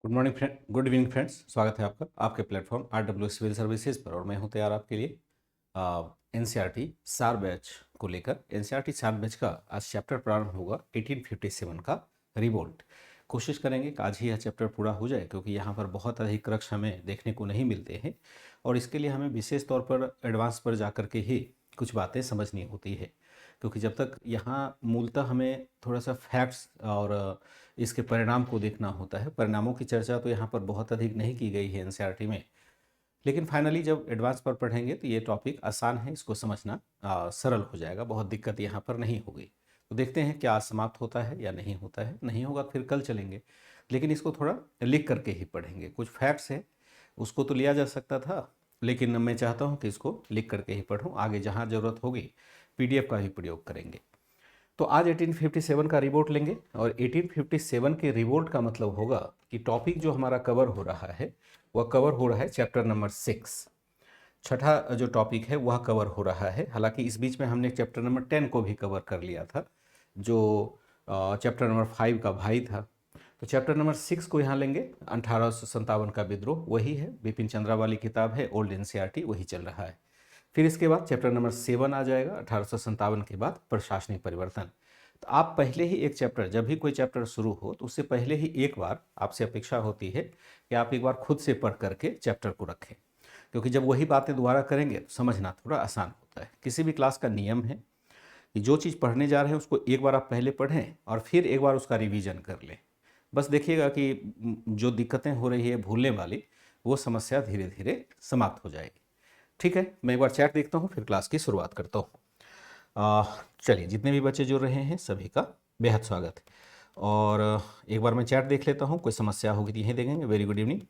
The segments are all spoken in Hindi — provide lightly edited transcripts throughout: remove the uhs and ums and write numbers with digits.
गुड इवनिंग फ्रेंड्स, स्वागत है आपका आपके प्लेटफॉर्म RW सिविल सर्विसेज पर। और मैं हूं तैयार आपके लिए एनसीईआरटी सार बैच को लेकर। एनसीईआरटी सार बैच का आज चैप्टर प्रारंभ होगा 1857 का रिवोल्ट। कोशिश करेंगे कि आज ही यह चैप्टर पूरा हो जाए, क्योंकि यहाँ पर बहुत अधिक क्रक्स हमें देखने को नहीं मिलते हैं और इसके लिए हमें विशेष तौर पर एडवांस पर जा कर के ही कुछ बातें समझनी होती है। क्योंकि जब तक यहाँ मूलतः हमें थोड़ा सा फैक्ट्स और इसके परिणाम को देखना होता है। परिणामों की चर्चा तो यहाँ पर बहुत अधिक नहीं की गई है एनसीईआरटी में, लेकिन फाइनली जब एडवांस पर पढ़ेंगे तो ये टॉपिक आसान है, इसको समझना सरल हो जाएगा, बहुत दिक्कत यहाँ पर नहीं होगी। तो देखते हैं क्या आज समाप्त होता है या नहीं होता है। नहीं होगा फिर कल चलेंगे, लेकिन इसको थोड़ा लिख करके ही पढ़ेंगे। कुछ फैक्ट्स है उसको तो लिया जा सकता था, लेकिन मैं चाहता हूँ कि इसको लिख करके ही पढ़ूँ। आगे जहाँ ज़रूरत होगी PDF का ही प्रयोग करेंगे। तो आज 1857 का रिवोल्ट लेंगे और 1857 के रिवोल्ट का मतलब होगा कि टॉपिक जो हमारा कवर हो रहा है वह कवर हो रहा है चैप्टर नंबर 6। छठा जो टॉपिक है वह कवर हो रहा है। हालांकि इस बीच में हमने चैप्टर नंबर 10 को भी कवर कर लिया था, जो चैप्टर नंबर 5 का भाई था। तो चैप्टर नंबर 6 को यहाँ लेंगे। 1857 का विद्रोह वही है, बिपिन चंद्रा वाली किताब है, ओल्ड एनसीईआरटी वही चल रहा है। फिर इसके बाद चैप्टर नंबर 7 आ जाएगा 1857 के बाद प्रशासनिक परिवर्तन। तो आप पहले ही एक चैप्टर, जब भी कोई चैप्टर शुरू हो तो उससे पहले ही एक बार आपसे अपेक्षा होती है कि आप एक बार खुद से पढ़ करके चैप्टर को रखें, क्योंकि जब वही बातें दोबारा करेंगे तो समझना थोड़ा आसान होता है। किसी भी क्लास का नियम है कि जो चीज़ पढ़ने जा रहे हैं उसको एक बार आप पहले पढ़ें और फिर एक बार उसका रिवीजन कर लें। बस देखिएगा कि जो दिक्कतें हो रही है भूलने वाली, वो समस्या धीरे धीरे समाप्त हो जाएगी। ठीक है, मैं एक बार चैट देखता हूँ फिर क्लास की शुरुआत करता हूँ। चलिए, जितने भी बच्चे जुड़ रहे हैं सभी का बेहद स्वागत है। और एक बार मैं चैट देख लेता हूँ, कोई समस्या होगी तो यहीं देखेंगे। Very good evening,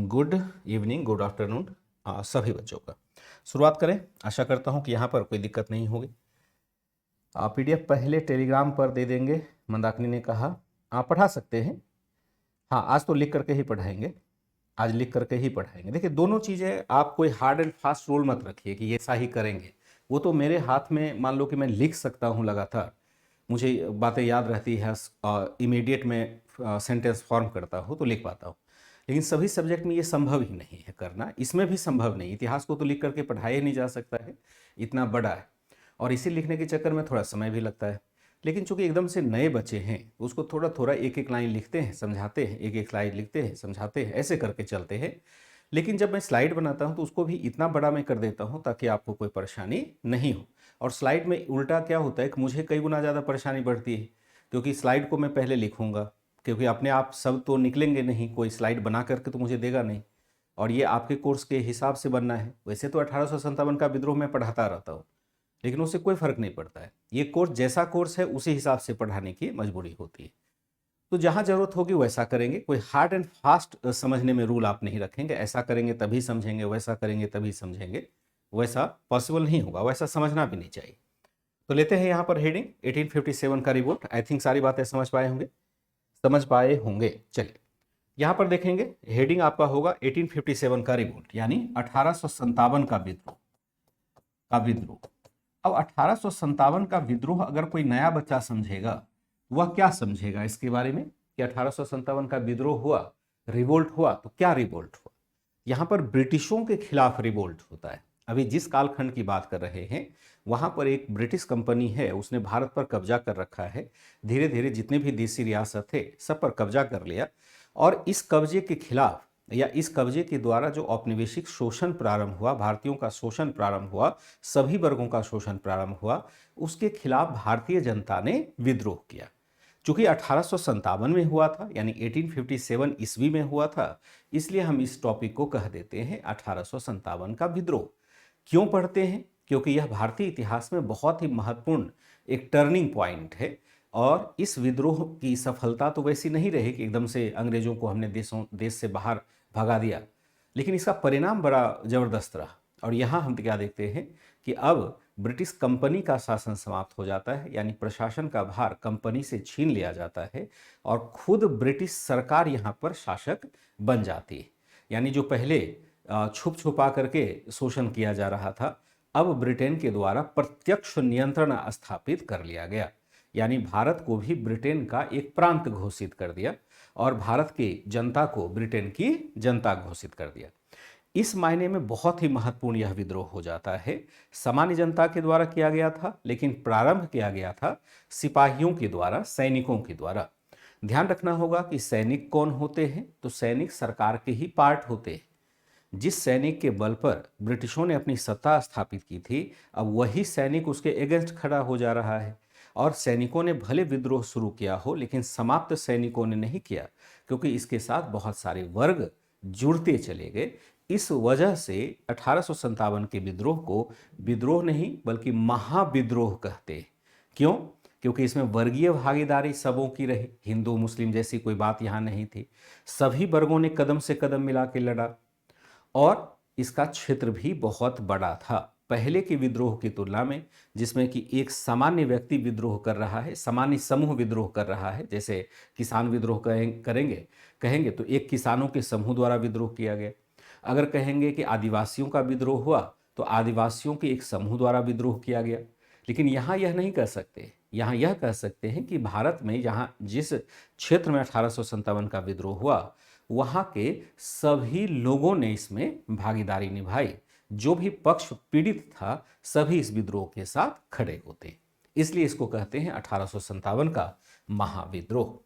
good evening, good afternoon सभी बच्चों का। शुरुआत करें। आशा करता हूँ कि यहाँ पर कोई दिक्कत नहीं होगी। PDF पहले टेलीग्राम पर दे देंगे, मंदाकिनी ने कहा। आप पढ़ा सकते हैं। हाँ, आज तो लिख करके ही पढ़ाएंगे, आज लिख करके ही पढ़ाएंगे। देखिए, दोनों चीज़ें आप कोई हार्ड एंड फास्ट रूल मत रखिए कि ये ऐसा ही करेंगे। वो तो मेरे हाथ में, मान लो कि मैं लिख सकता हूँ लगातार, मुझे बातें याद रहती है, इमीडिएट में सेंटेंस फॉर्म करता हूँ तो लिख पाता हूँ। लेकिन सभी सब्जेक्ट में ये संभव ही नहीं है करना, इसमें भी संभव नहीं। इतिहास को तो लिख करके पढ़ाया ही नहीं जा सकता है, इतना बड़ा है, और इसे लिखने के चक्कर में थोड़ा समय भी लगता है। लेकिन चूंकि एकदम से नए बच्चे हैं, उसको थोड़ा थोड़ा एक एक लाइन लिखते हैं, समझाते हैं, एक एक स्लाइड लिखते हैं, समझाते हैं, ऐसे करके चलते हैं। लेकिन जब मैं स्लाइड बनाता हूं तो उसको भी इतना बड़ा मैं कर देता हूं ताकि आपको कोई परेशानी नहीं हो। और स्लाइड में उल्टा क्या होता है कि मुझे कई गुना ज़्यादा परेशानी बढ़ती है, क्योंकि स्लाइड को मैं पहले लिखूंगा, क्योंकि अपने आप सब तो निकलेंगे नहीं, कोई स्लाइड बना करके तो मुझे देगा नहीं, और ये आपके कोर्स के हिसाब से बनना है। वैसे तो 1857 का विद्रोह मैं पढ़ाता रहता हूँ, लेकिन उससे कोई फर्क नहीं पड़ता है। ये कोर्स जैसा कोर्स है उसी हिसाब से पढ़ाने की मजबूरी होती है। तो जहां जरूरत होगी वैसा करेंगे। कोई हार्ड एंड फास्ट समझने में रूल आप नहीं रखेंगे, ऐसा करेंगे तभी समझेंगे, वैसा करेंगे तभी समझेंगे, वैसा पॉसिबल नहीं होगा, वैसा समझना भी नहीं चाहिए। तो लेते हैं यहाँ पर हेडिंग 1857 का रिवोल्ट। आई थिंक सारी बातें समझ पाए होंगे। चलिए यहाँ पर देखेंगे, हेडिंग आपका होगा 1857 का रिवोल्ट, यानी 1857 का विद्रोह। अब 1857 का विद्रोह अगर कोई नया बच्चा समझेगा, वह क्या समझेगा इसके बारे में कि 1857 का विद्रोह हुआ, रिवोल्ट हुआ, तो क्या रिवोल्ट हुआ? यहां पर ब्रिटिशों के खिलाफ रिवोल्ट होता है। अभी जिस कालखंड की बात कर रहे हैं वहां पर एक ब्रिटिश कंपनी है, उसने भारत पर कब्जा कर रखा है। धीरे धीरे जितने भी देसी रियासत थे सब पर कब्जा कर लिया, और इस कब्जे के खिलाफ, या इस कब्जे के द्वारा जो औपनिवेशिक शोषण प्रारंभ हुआ, भारतीयों का शोषण प्रारंभ हुआ, सभी वर्गों का शोषण प्रारंभ हुआ, उसके खिलाफ भारतीय जनता ने विद्रोह किया। चूंकि 1857 में हुआ था, यानी 1857 ईस्वी में हुआ था, इसलिए हम इस टॉपिक को कह देते हैं 1857 का विद्रोह। क्यों पढ़ते हैं? क्योंकि यह भारतीय इतिहास में बहुत ही महत्वपूर्ण एक टर्निंग पॉइंट है। और इस विद्रोह की सफलता तो वैसी नहीं रही कि एकदम से अंग्रेजों को हमने देश से बाहर भगा दिया, लेकिन इसका परिणाम बड़ा जबरदस्त रहा। और यहाँ हम क्या देखते हैं कि अब ब्रिटिश कंपनी का शासन समाप्त हो जाता है, यानी प्रशासन का भार कंपनी से छीन लिया जाता है और खुद ब्रिटिश सरकार यहाँ पर शासक बन जाती है। यानी जो पहले छुप छुपा करके शोषण किया जा रहा था, अब ब्रिटेन के द्वारा प्रत्यक्ष नियंत्रण स्थापित कर लिया गया, यानी भारत को भी ब्रिटेन का एक प्रांत घोषित कर दिया। और भारत के जनता को ब्रिटेन की जनता घोषित कर दिया। इस मायने में बहुत ही महत्वपूर्ण यह विद्रोह हो जाता है। सामान्य जनता के द्वारा किया गया था, लेकिन प्रारंभ किया गया था सिपाहियों के द्वारा, सैनिकों के द्वारा। ध्यान रखना होगा कि सैनिक कौन होते हैं, तो सैनिक सरकार के ही पार्ट होते हैं। जिस सैनिक के बल पर ब्रिटिशों ने अपनी सत्ता स्थापित की थी, अब वही सैनिक उसके अगेंस्ट खड़ा हो जा रहा है। और सैनिकों ने भले विद्रोह शुरू किया हो, लेकिन समाप्त सैनिकों ने नहीं किया, क्योंकि इसके साथ बहुत सारे वर्ग जुड़ते चले गए। इस वजह से 1857 के विद्रोह को विद्रोह नहीं बल्कि महाविद्रोह कहते हैं। क्यों? क्योंकि इसमें वर्गीय भागीदारी सबों की रही, हिंदू मुस्लिम जैसी कोई बात यहाँ नहीं थी। सभी वर्गों ने कदम से कदम मिला के लड़ा और इसका क्षेत्र भी बहुत बड़ा था पहले के विद्रोह की तुलना में, जिसमें कि एक सामान्य व्यक्ति विद्रोह कर रहा है, सामान्य समूह विद्रोह कर रहा है। जैसे किसान विद्रोह कहेंगे तो एक किसानों के समूह द्वारा विद्रोह किया गया। अगर कहेंगे कि आदिवासियों का विद्रोह हुआ तो आदिवासियों के एक समूह द्वारा विद्रोह किया गया। लेकिन यहाँ यह नहीं कह सकते, यहाँ यह कह सकते हैं कि भारत में जहाँ जिस क्षेत्र में 1857 का विद्रोह हुआ, वहाँ के सभी लोगों ने इसमें भागीदारी निभाई। जो भी पक्ष पीड़ित था, सभी इस विद्रोह के साथ खड़े होते, इसलिए इसको कहते हैं 1857 का महाविद्रोह।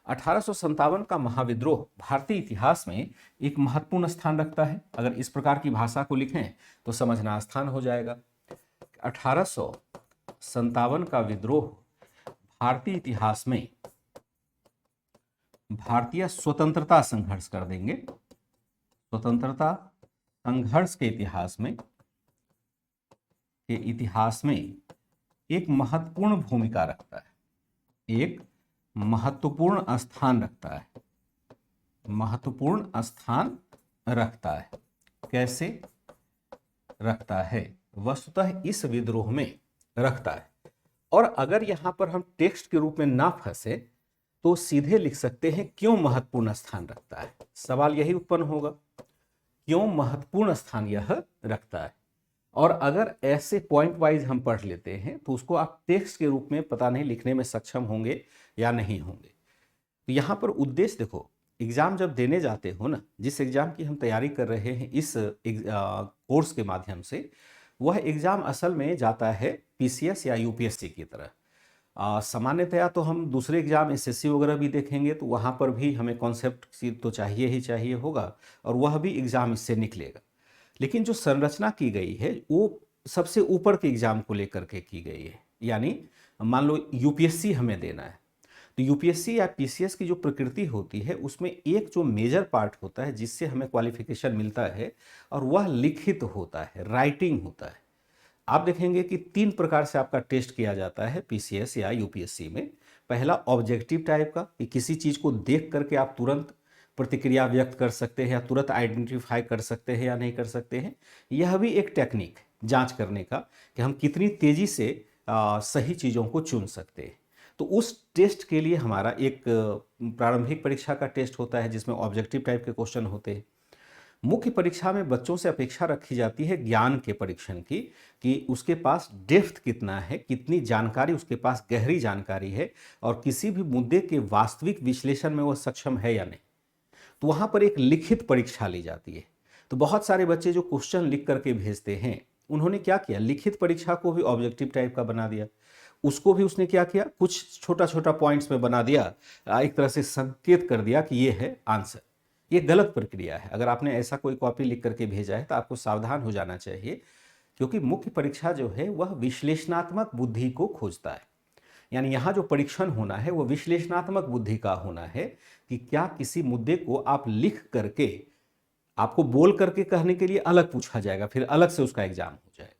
1857 का महाविद्रोह भारतीय इतिहास में एक महत्वपूर्ण स्थान रखता है। अगर इस प्रकार की भाषा को लिखें तो समझना आसान हो जाएगा। 1857 का विद्रोह भारतीय इतिहास में भारतीय स्वतंत्रता संघर्ष कर देंगे, स्वतंत्रता संघर्ष के इतिहास में एक महत्वपूर्ण भूमिका रखता है, एक महत्वपूर्ण स्थान रखता है। कैसे रखता है? वस्तुतः इस विद्रोह में रखता है। और अगर यहां पर हम टेक्स्ट के रूप में ना फंसे तो सीधे लिख सकते हैं क्यों महत्वपूर्ण स्थान रखता है। सवाल यही उत्पन्न होगा, क्यों महत्वपूर्ण स्थान यह रखता है। और अगर ऐसे पॉइंट वाइज हम पढ़ लेते हैं तो उसको आप टेक्स्ट के रूप में पता नहीं लिखने में सक्षम होंगे या नहीं होंगे। तो यहाँ पर उद्देश्य देखो, एग्जाम जब देने जाते हो ना, जिस एग्जाम की हम तैयारी कर रहे हैं इस कोर्स के माध्यम से, वह एग्जाम असल में जाता है पीसीएस या यूपीएससी की तरह। सामान्यतया तो हम दूसरे एग्जाम एसएससी वगैरह भी देखेंगे तो वहाँ पर भी हमें कॉन्सेप्ट तो चाहिए ही चाहिए होगा, और वह भी एग्जाम इससे निकलेगा। लेकिन जो संरचना की गई है वो सबसे ऊपर के एग्जाम को लेकर के की गई है। यानी मान लो यूपीएससी हमें देना है, तो यूपीएससी या पीसीएस की जो प्रकृति होती है उसमें एक जो मेजर पार्ट होता है जिससे हमें क्वालिफिकेशन मिलता है, और वह लिखित होता है, राइटिंग होता है। आप देखेंगे कि 3 प्रकार से आपका टेस्ट किया जाता है पीसीएस या यूपीएससी में। पहला ऑब्जेक्टिव टाइप का, कि किसी चीज़ को देख करके आप तुरंत प्रतिक्रिया व्यक्त कर सकते हैं या तुरंत आइडेंटिफाई कर सकते हैं या नहीं कर सकते हैं। यह भी एक टेक्निक जांच करने का कि हम कितनी तेज़ी से सही चीज़ों को चुन सकते हैं। तो उस टेस्ट के लिए हमारा एक प्रारंभिक परीक्षा का टेस्ट होता है जिसमें ऑब्जेक्टिव टाइप के क्वेश्चन होते हैं। मुख्य परीक्षा में बच्चों से अपेक्षा रखी जाती है ज्ञान के परीक्षण की, कि उसके पास डेप्थ कितना है, कितनी जानकारी उसके पास, गहरी जानकारी है, और किसी भी मुद्दे के वास्तविक विश्लेषण में वह सक्षम है या नहीं। तो वहाँ पर एक लिखित परीक्षा ली जाती है। तो बहुत सारे बच्चे जो क्वेश्चन लिख करके भेजते हैं, उन्होंने क्या किया, लिखित परीक्षा को भी ऑब्जेक्टिव टाइप का बना दिया। उसको भी उसने क्या किया, कुछ छोटा छोटा पॉइंट्स में बना दिया, एक तरह से संकेत कर दिया कि ये है आंसर। ये गलत प्रक्रिया है। अगर आपने ऐसा कोई कॉपी लिख करके भेजा है तो आपको सावधान हो जाना चाहिए, क्योंकि मुख्य परीक्षा जो है वह विश्लेषणात्मक बुद्धि को खोजता है। यानी यहाँ जो परीक्षण होना है वो विश्लेषणात्मक बुद्धि का होना है, कि क्या किसी मुद्दे को आप लिख करके, आपको बोल करके कहने के लिए अलग पूछा जाएगा, फिर अलग से उसका एग्जाम हो जाएगा।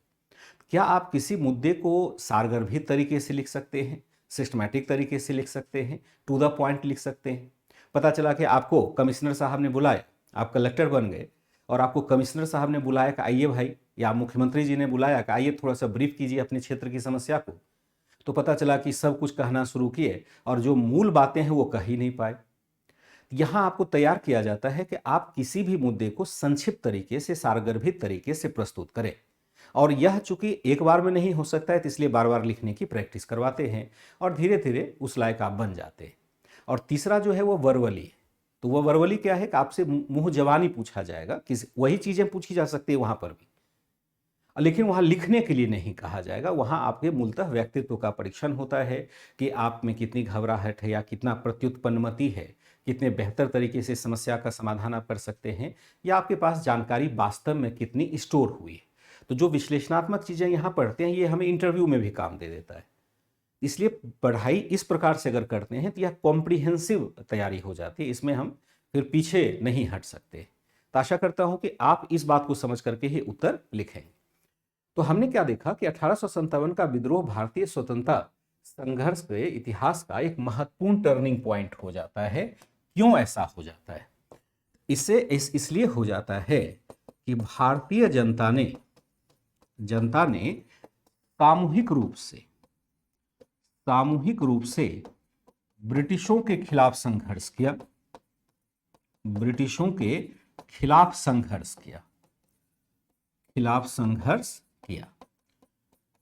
क्या आप किसी मुद्दे को सारगर्भित तरीके से लिख सकते हैं, सिस्टमैटिक तरीके से लिख सकते हैं, टू द पॉइंट लिख सकते हैं। पता चला कि आपको कमिश्नर साहब ने बुलाया, आप कलेक्टर बन गए, और आपको कमिश्नर साहब ने बुलाया कि आइए भाई, या मुख्यमंत्री जी ने बुलाया कि आइए थोड़ा सा ब्रीफ कीजिए अपने क्षेत्र की समस्या को। तो पता चला कि सब कुछ कहना शुरू किए और जो मूल बातें हैं वो कह ही नहीं पाए। यहाँ आपको तैयार किया जाता है कि आप किसी भी मुद्दे को संक्षिप्त तरीके से, सारगर्भित तरीके से प्रस्तुत करें। और यह चूंकि एक बार में नहीं हो सकता है, तो इसलिए बार बार लिखने की प्रैक्टिस करवाते हैं, और धीरे धीरे उस लायक आप बन जाते हैं। और तीसरा जो है वो वर्बली, तो वह वर्बली क्या है कि आपसे मुंह जवानी पूछा जाएगा, किस वही चीजें पूछी जा सकती है वहां पर भी, लेकिन वहां लिखने के लिए नहीं कहा जाएगा। वहां आपके मूलतः व्यक्तित्व का परीक्षण होता है कि आप में कितनी घबराहट है या कितना प्रत्युत्पन्नमति है, कितने बेहतर तरीके से समस्या का समाधान आप कर सकते हैं, या आपके पास जानकारी वास्तव में कितनी स्टोर हुई है। तो जो विश्लेषणात्मक चीजें यहाँ पढ़ते हैं ये हमें इंटरव्यू में भी काम दे देता है। इसलिए पढ़ाई इस प्रकार से अगर करते हैं तो यह कॉम्प्रिहेंसिव तैयारी हो जाती है, इसमें हम फिर पीछे नहीं हट सकते। तो आशा करता हूं कि आप इस बात को समझ करके ही उत्तर लिखेंगे। तो हमने क्या देखा कि 1857 का विद्रोह भारतीय स्वतंत्रता संघर्ष के इतिहास का एक महत्वपूर्ण टर्निंग पॉइंट हो जाता है। क्यों ऐसा हो जाता है? इसलिए हो जाता है कि भारतीय जनता ने सामूहिक रूप से ब्रिटिशों के खिलाफ संघर्ष किया।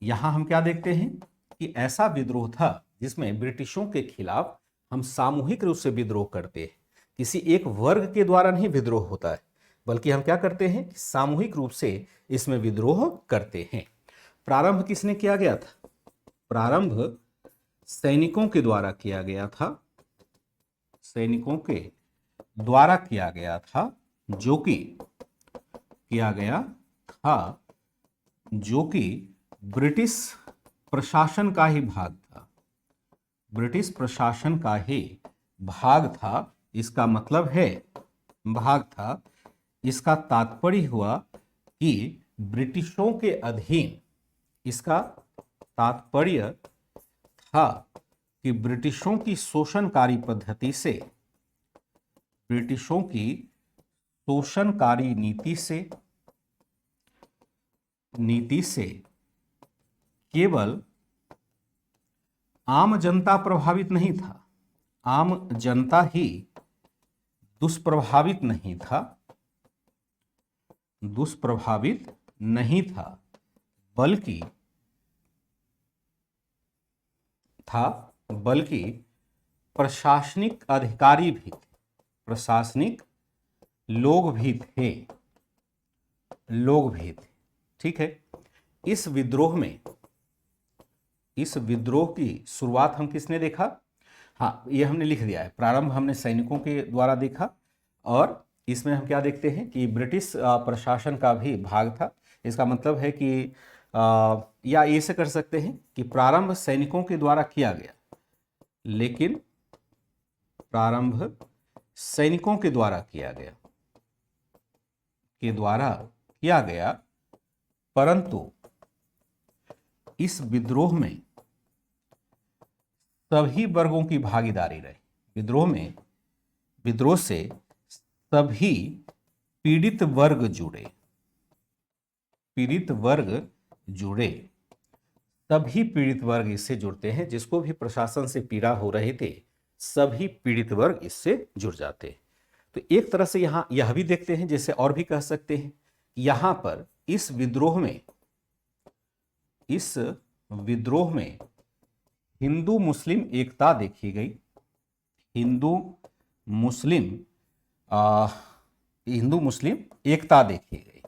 यहां हम क्या देखते हैं कि ऐसा विद्रोह था जिसमें ब्रिटिशों के खिलाफ हम सामूहिक रूप से विद्रोह करते हैं। किसी एक वर्ग के द्वारा नहीं विद्रोह होता है, बल्कि हम क्या करते हैं कि सामूहिक रूप से इसमें विद्रोह करते हैं। प्रारंभ किसने किया गया था? प्रारंभ सैनिकों के द्वारा किया गया था, जो कि ब्रिटिश प्रशासन का ही भाग था। इसका मतलब है भाग था, इसका तात्पर्य हुआ कि ब्रिटिशों के अधीन, इसका तात्पर्य था कि ब्रिटिशों की शोषणकारी पद्धति से, ब्रिटिशों की शोषणकारी नीति से केवल आम जनता प्रभावित नहीं था, आम जनता ही दुष्प्रभावित नहीं था, बल्कि प्रशासनिक अधिकारी भी थे, प्रशासनिक लोग भी थे। ठीक है। इस विद्रोह की शुरुआत हम किसने देखा? हाँ, ये हमने लिख दिया है। प्रारंभ हमने सैनिकों के द्वारा देखा, और इसमें हम क्या देखते हैं कि ब्रिटिश प्रशासन का भी भाग था। इसका मतलब है कि या ऐसे कर सकते हैं कि प्रारंभ सैनिकों के द्वारा किया गया, लेकिन प्रारंभ सैनिकों के द्वारा किया गया, परंतु इस विद्रोह में सभी वर्गों की भागीदारी रही। विद्रोह से सभी पीड़ित वर्ग जुड़े, सभी पीड़ित वर्ग इससे जुड़ते हैं। जिसको भी प्रशासन से पीड़ा हो रही थी, सभी पीड़ित वर्ग इससे जुड़ जाते। तो एक तरह से यहां यह भी देखते हैं, जैसे और भी कह सकते हैं, यहां पर इस विद्रोह में हिंदू मुस्लिम एकता देखी गई। हिंदू मुस्लिम एकता देखी गई।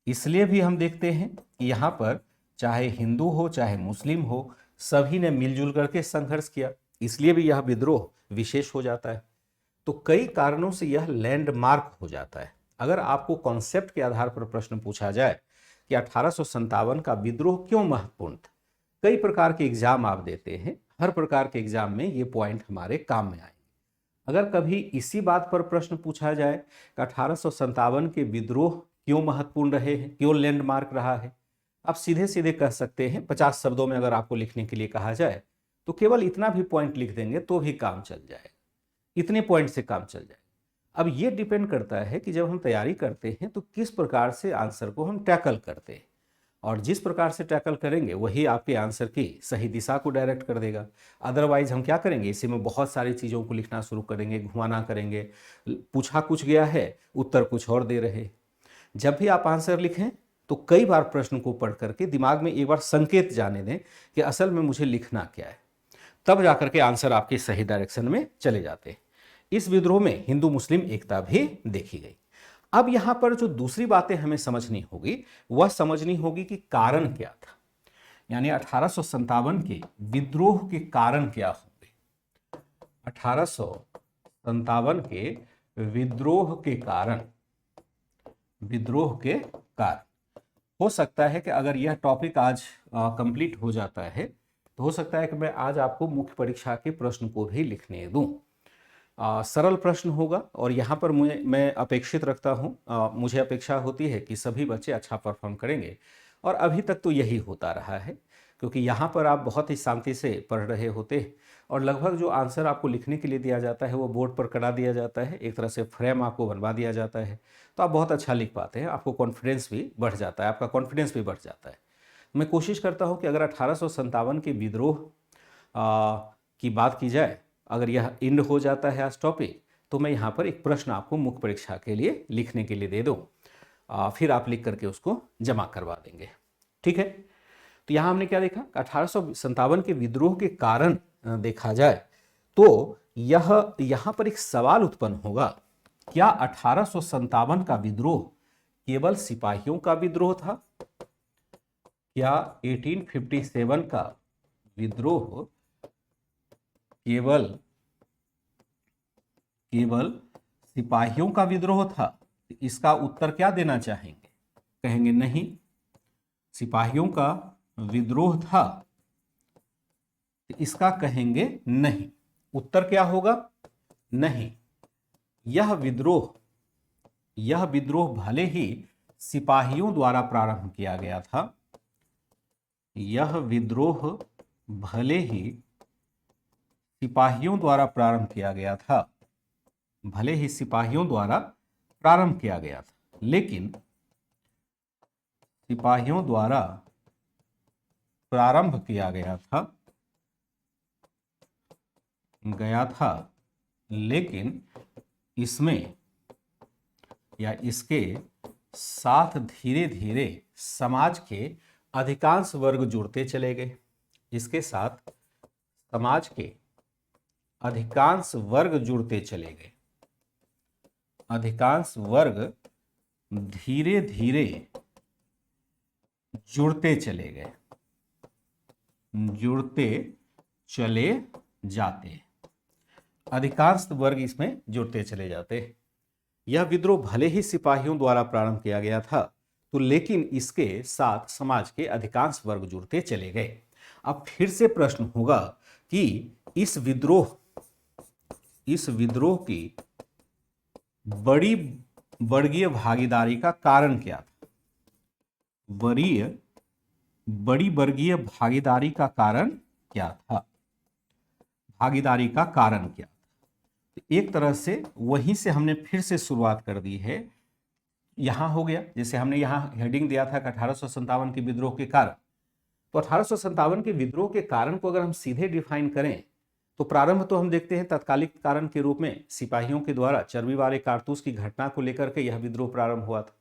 इसलिए भी हम देखते हैं कि यहाँ पर चाहे हिंदू हो चाहे मुस्लिम हो, सभी ने मिलजुल करके संघर्ष किया। इसलिए भी यह विद्रोह विशेष हो जाता है। तो कई कारणों से यह लैंडमार्क हो जाता है। अगर आपको कॉन्सेप्ट के आधार पर प्रश्न पूछा जाए कि 1857 का विद्रोह क्यों महत्वपूर्ण था, कई प्रकार के एग्जाम आप देते हैं, हर प्रकार के एग्जाम में ये पॉइंट हमारे काम में आएंगे। अगर कभी इसी बात पर प्रश्न पूछा जाए कि 1857 के विद्रोह क्यों महत्वपूर्ण रहे हैं, क्यों लैंडमार्क रहा है, आप सीधे सीधे कह सकते हैं। 50 शब्दों में अगर आपको लिखने के लिए कहा जाए तो केवल इतना भी पॉइंट लिख देंगे तो भी काम चल जाएगा, इतने पॉइंट से काम चल जाएगा। अब ये डिपेंड करता है कि जब हम तैयारी करते हैं तो किस प्रकार से आंसर को हम टैकल करते हैं, और जिस प्रकार से टैकल करेंगे वही आपके आंसर की सही दिशा को डायरेक्ट कर देगा। अदरवाइज हम क्या करेंगे, इसी में बहुत सारी चीज़ों को लिखना शुरू करेंगे, घुमाना करेंगे, पूछा कुछ गया है उत्तर कुछ और दे रहे। जब भी आप आंसर लिखें तो कई बार प्रश्न को पढ़ करके दिमाग में एक बार संकेत जाने दें कि असल में मुझे लिखना क्या है, तब जाकर के आंसर आपके सही डायरेक्शन में चले जाते हैं। इस विद्रोह में हिंदू मुस्लिम एकता भी देखी गई। अब यहां पर जो दूसरी बातें हमें समझनी होगी वह समझनी होगी कि कारण क्या था, यानी 1857 के विद्रोह के कारण क्या होंगे। 1857 के विद्रोह के कारण हो सकता है कि अगर यह टॉपिक आज कंप्लीट हो जाता है तो हो सकता है कि मैं आज आपको मुख्य परीक्षा के प्रश्न को भी लिखने दूं। सरल प्रश्न होगा और यहाँ पर मैं अपेक्षित रखता हूँ, मुझे अपेक्षा होती है कि सभी बच्चे अच्छा परफॉर्म करेंगे और अभी तक तो यही होता रहा है, क्योंकि यहाँ पर आप बहुत ही शांति से पढ़ रहे होते हैं और लगभग जो आंसर आपको लिखने के लिए दिया जाता है वो बोर्ड पर करा दिया जाता है, एक तरह से फ्रेम आपको बनवा दिया जाता है, तो आप बहुत अच्छा लिख पाते हैं, आपको कॉन्फिडेंस भी बढ़ जाता है, आपका कॉन्फिडेंस भी बढ़ जाता है। मैं कोशिश करता हूँ कि अगर 1857 के विद्रोह की बात की जाए, अगर यह एंड हो जाता है आज टॉपिक, तो मैं यहाँ पर एक प्रश्न आपको मुख्य परीक्षा के लिए लिखने के लिए दे दूँ, फिर आप लिख करके उसको जमा करवा देंगे, ठीक है। तो यहाँ हमने क्या देखा, 1857 के विद्रोह के कारण देखा जाए तो यह यहाँ पर एक सवाल उत्पन्न होगा, क्या 1857 का विद्रोह केवल सिपाहियों का विद्रोह था? क्या 1857 का विद्रोह केवल सिपाहियों का विद्रोह था? इसका उत्तर क्या देना चाहेंगे? कहेंगे नहीं, सिपाहियों का विद्रोह था, इसका कहेंगे नहीं। उत्तर क्या होगा? नहीं, यह विद्रोह भले ही सिपाहियों द्वारा प्रारंभ किया गया था, यह विद्रोह भले ही सिपाहियों द्वारा प्रारंभ किया गया था, भले ही सिपाहियों द्वारा प्रारंभ किया गया था, लेकिन सिपाहियों द्वारा प्रारंभ किया गया था, लेकिन इसमें या इसके साथ धीरे धीरे समाज के अधिकांश वर्ग जुड़ते चले गए। इसके साथ समाज के अधिकांश वर्ग जुड़ते चले गए, अधिकांश वर्ग धीरे धीरे जुड़ते चले गए, जुड़ते चले जाते, अधिकांश वर्ग इसमें जुड़ते चले जाते। यह विद्रोह भले ही सिपाहियों द्वारा प्रारंभ किया गया था, तो लेकिन इसके साथ समाज के अधिकांश वर्ग जुड़ते चले गए। अब फिर से प्रश्न होगा कि इस विद्रोह की बड़ी वर्गीय भागीदारी का कारण क्या था? बड़ी वर्गीय भागीदारी का कारण क्या था? भागीदारी का कारण क्या था? एक तरह से वहीं से हमने फिर से शुरुआत कर दी है। यहां हो गया, जैसे हमने यहां हेडिंग दिया था कि 1857 के विद्रोह के कारण, तो 1857 के विद्रोह के कारण को अगर हम सीधे डिफाइन करें तो प्रारंभ तो हम देखते हैं तत्कालिक कारण के रूप में सिपाहियों के द्वारा चर्बी वाले कारतूस की घटना को लेकर के यह विद्रोह प्रारंभ हुआ था।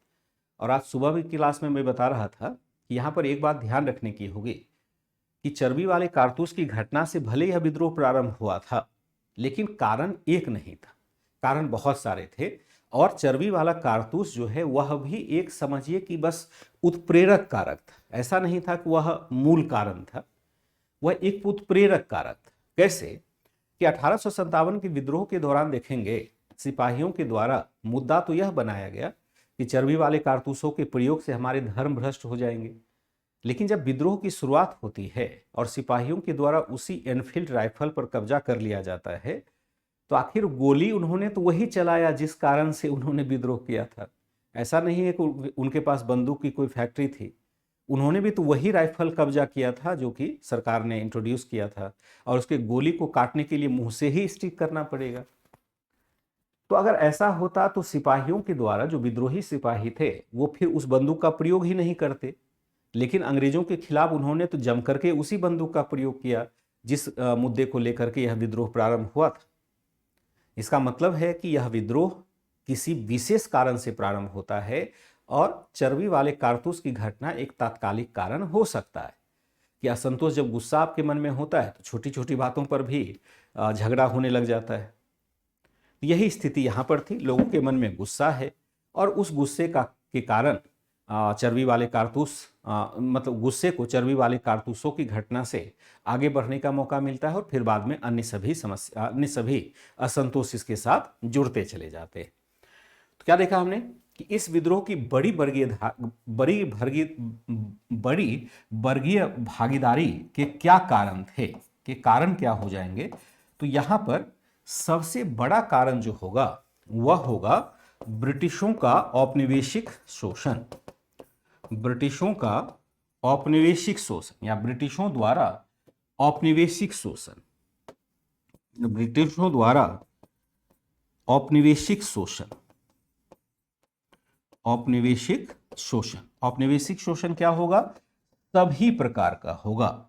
और आज सुबह भी क्लास में मैं बता रहा था कि यहाँ पर एक बात ध्यान रखने की होगी कि चर्बी वाले कारतूस की घटना से भले यह विद्रोह प्रारंभ हुआ था, लेकिन कारण एक नहीं था, कारण बहुत सारे थे। और चर्बी वाला कारतूस जो है वह भी एक, समझिए कि बस उत्प्रेरक कारक था, ऐसा नहीं था कि वह मूल कारण था, वह एक उत्प्रेरक कारक था। कैसे कि 1857 के विद्रोह के दौरान देखेंगे सिपाहियों के द्वारा मुद्दा तो यह बनाया गया कि चर्बी वाले कारतूसों के प्रयोग से हमारे धर्म भ्रष्ट हो जाएंगे, लेकिन जब विद्रोह की शुरुआत होती है और सिपाहियों के द्वारा उसी एनफील्ड राइफल पर कब्जा कर लिया जाता है, तो आखिर गोली उन्होंने तो वही चलाया जिस कारण से उन्होंने विद्रोह किया था। ऐसा नहीं है कि उनके पास बंदूक की कोई फैक्ट्री थी, उन्होंने भी तो वही राइफल कब्जा किया था जो कि सरकार ने इंट्रोड्यूस किया था, और उसके गोली को काटने के लिए मुंह से ही स्टिक करना पड़ेगा। तो अगर ऐसा होता तो सिपाहियों के द्वारा, जो विद्रोही सिपाही थे, वो फिर उस बंदूक का प्रयोग ही नहीं करते, लेकिन अंग्रेजों के खिलाफ उन्होंने तो जम करके उसी बंदूक का प्रयोग किया जिस मुद्दे को लेकर के यह विद्रोह प्रारंभ हुआ था। इसका मतलब है कि यह विद्रोह किसी विशेष कारण से प्रारंभ होता है, और चर्बी वाले कारतूस की घटना एक तात्कालिक कारण हो सकता है कि असंतोष, जब गुस्सा आपके मन में होता है तो छोटी छोटी बातों पर भी झगड़ा होने लग जाता है। तो यही स्थिति यहाँ पर थी, लोगों के मन में गुस्सा है और उस गुस्से के कारण चर्बी वाले कारतूस मतलब गुस्से को चर्बी वाले कारतूसों की घटना से आगे बढ़ने का मौका मिलता है और फिर बाद में अन्य सभी असंतोष इसके साथ जुड़ते चले जाते हैं। तो क्या देखा हमने कि इस विद्रोह की बड़ी वर्गीय भागीदारी के क्या कारण थे, के कारण क्या हो जाएंगे। तो यहां पर सबसे बड़ा कारण जो होगा वह होगा ब्रिटिशों का औपनिवेशिक शोषण। ब्रिटिशों का औपनिवेशिक शोषण या ब्रिटिशों द्वारा औपनिवेशिक शोषण, ब्रिटिशों द्वारा औपनिवेशिक शोषण। औपनिवेशिक शोषण, औपनिवेशिक शोषण क्या होगा, सभी प्रकार का होगा।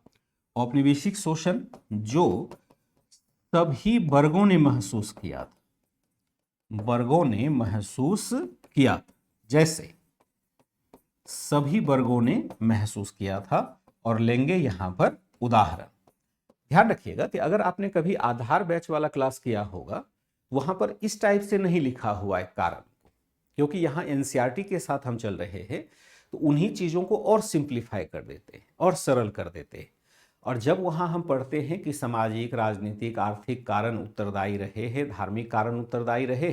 औपनिवेशिक शोषण जो सभी वर्गों ने महसूस किया था, वर्गों ने महसूस किया, जैसे सभी वर्गों ने महसूस किया था। और लेंगे यहां पर उदाहरण। ध्यान रखिएगा कि अगर आपने कभी आधार बैच वाला क्लास किया होगा, वहां पर इस टाइप से नहीं लिखा हुआ है कारण को, क्योंकि यहां एनसीईआरटी के साथ हम चल रहे हैं, तो उन्हीं चीजों को और सिंप्लीफाई कर देते हैं और सरल कर देते हैं। और जब वहां हम पढ़ते हैं कि सामाजिक, राजनीतिक, आर्थिक कारण उत्तरदायी रहे हैं, धार्मिक कारण उत्तरदायी रहे,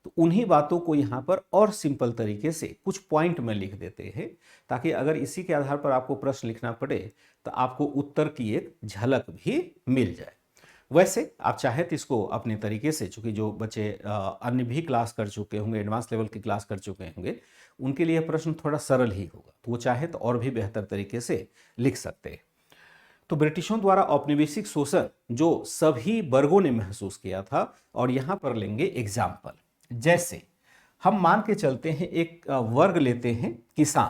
तो उन्हीं बातों को यहाँ पर और सिंपल तरीके से कुछ पॉइंट में लिख देते हैं, ताकि अगर इसी के आधार पर आपको प्रश्न लिखना पड़े तो आपको उत्तर की एक झलक भी मिल जाए। वैसे आप चाहे तो इसको अपने तरीके से, चूंकि जो बच्चे अन्य भी क्लास कर चुके होंगे, एडवांस लेवल की क्लास कर चुके होंगे, उनके लिए प्रश्न थोड़ा सरल ही होगा, तो वो चाहे तो और भी बेहतर तरीके से लिख सकते हैं। तो ब्रिटिशों द्वारा औपनिवेशिक शोषण जो सभी वर्गों ने महसूस किया था, और यहां पर लेंगे एग्जाम्पल। जैसे हम मान के चलते हैं, एक वर्ग लेते हैं किसान,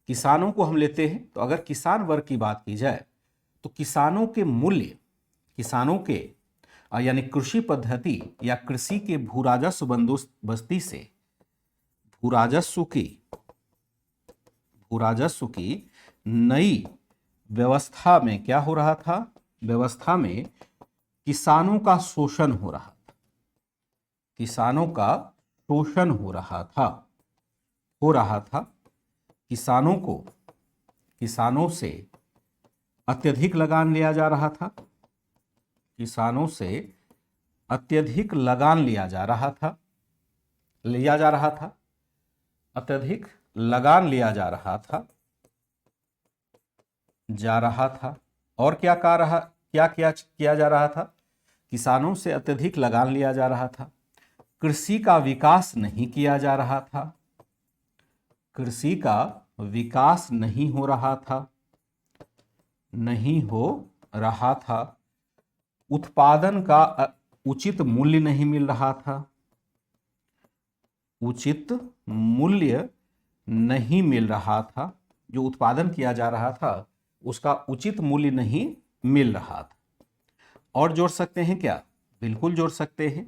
किसानों को हम लेते हैं। तो अगर किसान वर्ग की बात की जाए तो किसानों के मूल्य, किसानों के यानी कृषि पद्धति या कृषि के भूराजस्व बंदोबस्ती से भूराजस्व की नई व्यवस्था में क्या हो रहा था, व्यवस्था में किसानों का शोषण हो रहा था, किसानों का शोषण हो रहा था। किसानों से अत्यधिक लगान लिया जा रहा था, किसानों से अत्यधिक लगान लिया जा रहा था, अत्यधिक लगान लिया जा रहा था। और क्या किया जा रहा था, किसानों से अत्यधिक लगान लिया जा रहा था। कृषि का विकास नहीं किया जा रहा था, कृषि का विकास नहीं हो रहा था। उत्पादन का उचित मूल्य नहीं मिल रहा था, उचित मूल्य नहीं मिल रहा था। जो उत्पादन किया जा रहा था उसका उचित मूल्य नहीं मिल रहा था। और जोड़ सकते हैं क्या, बिल्कुल जोड़ सकते हैं।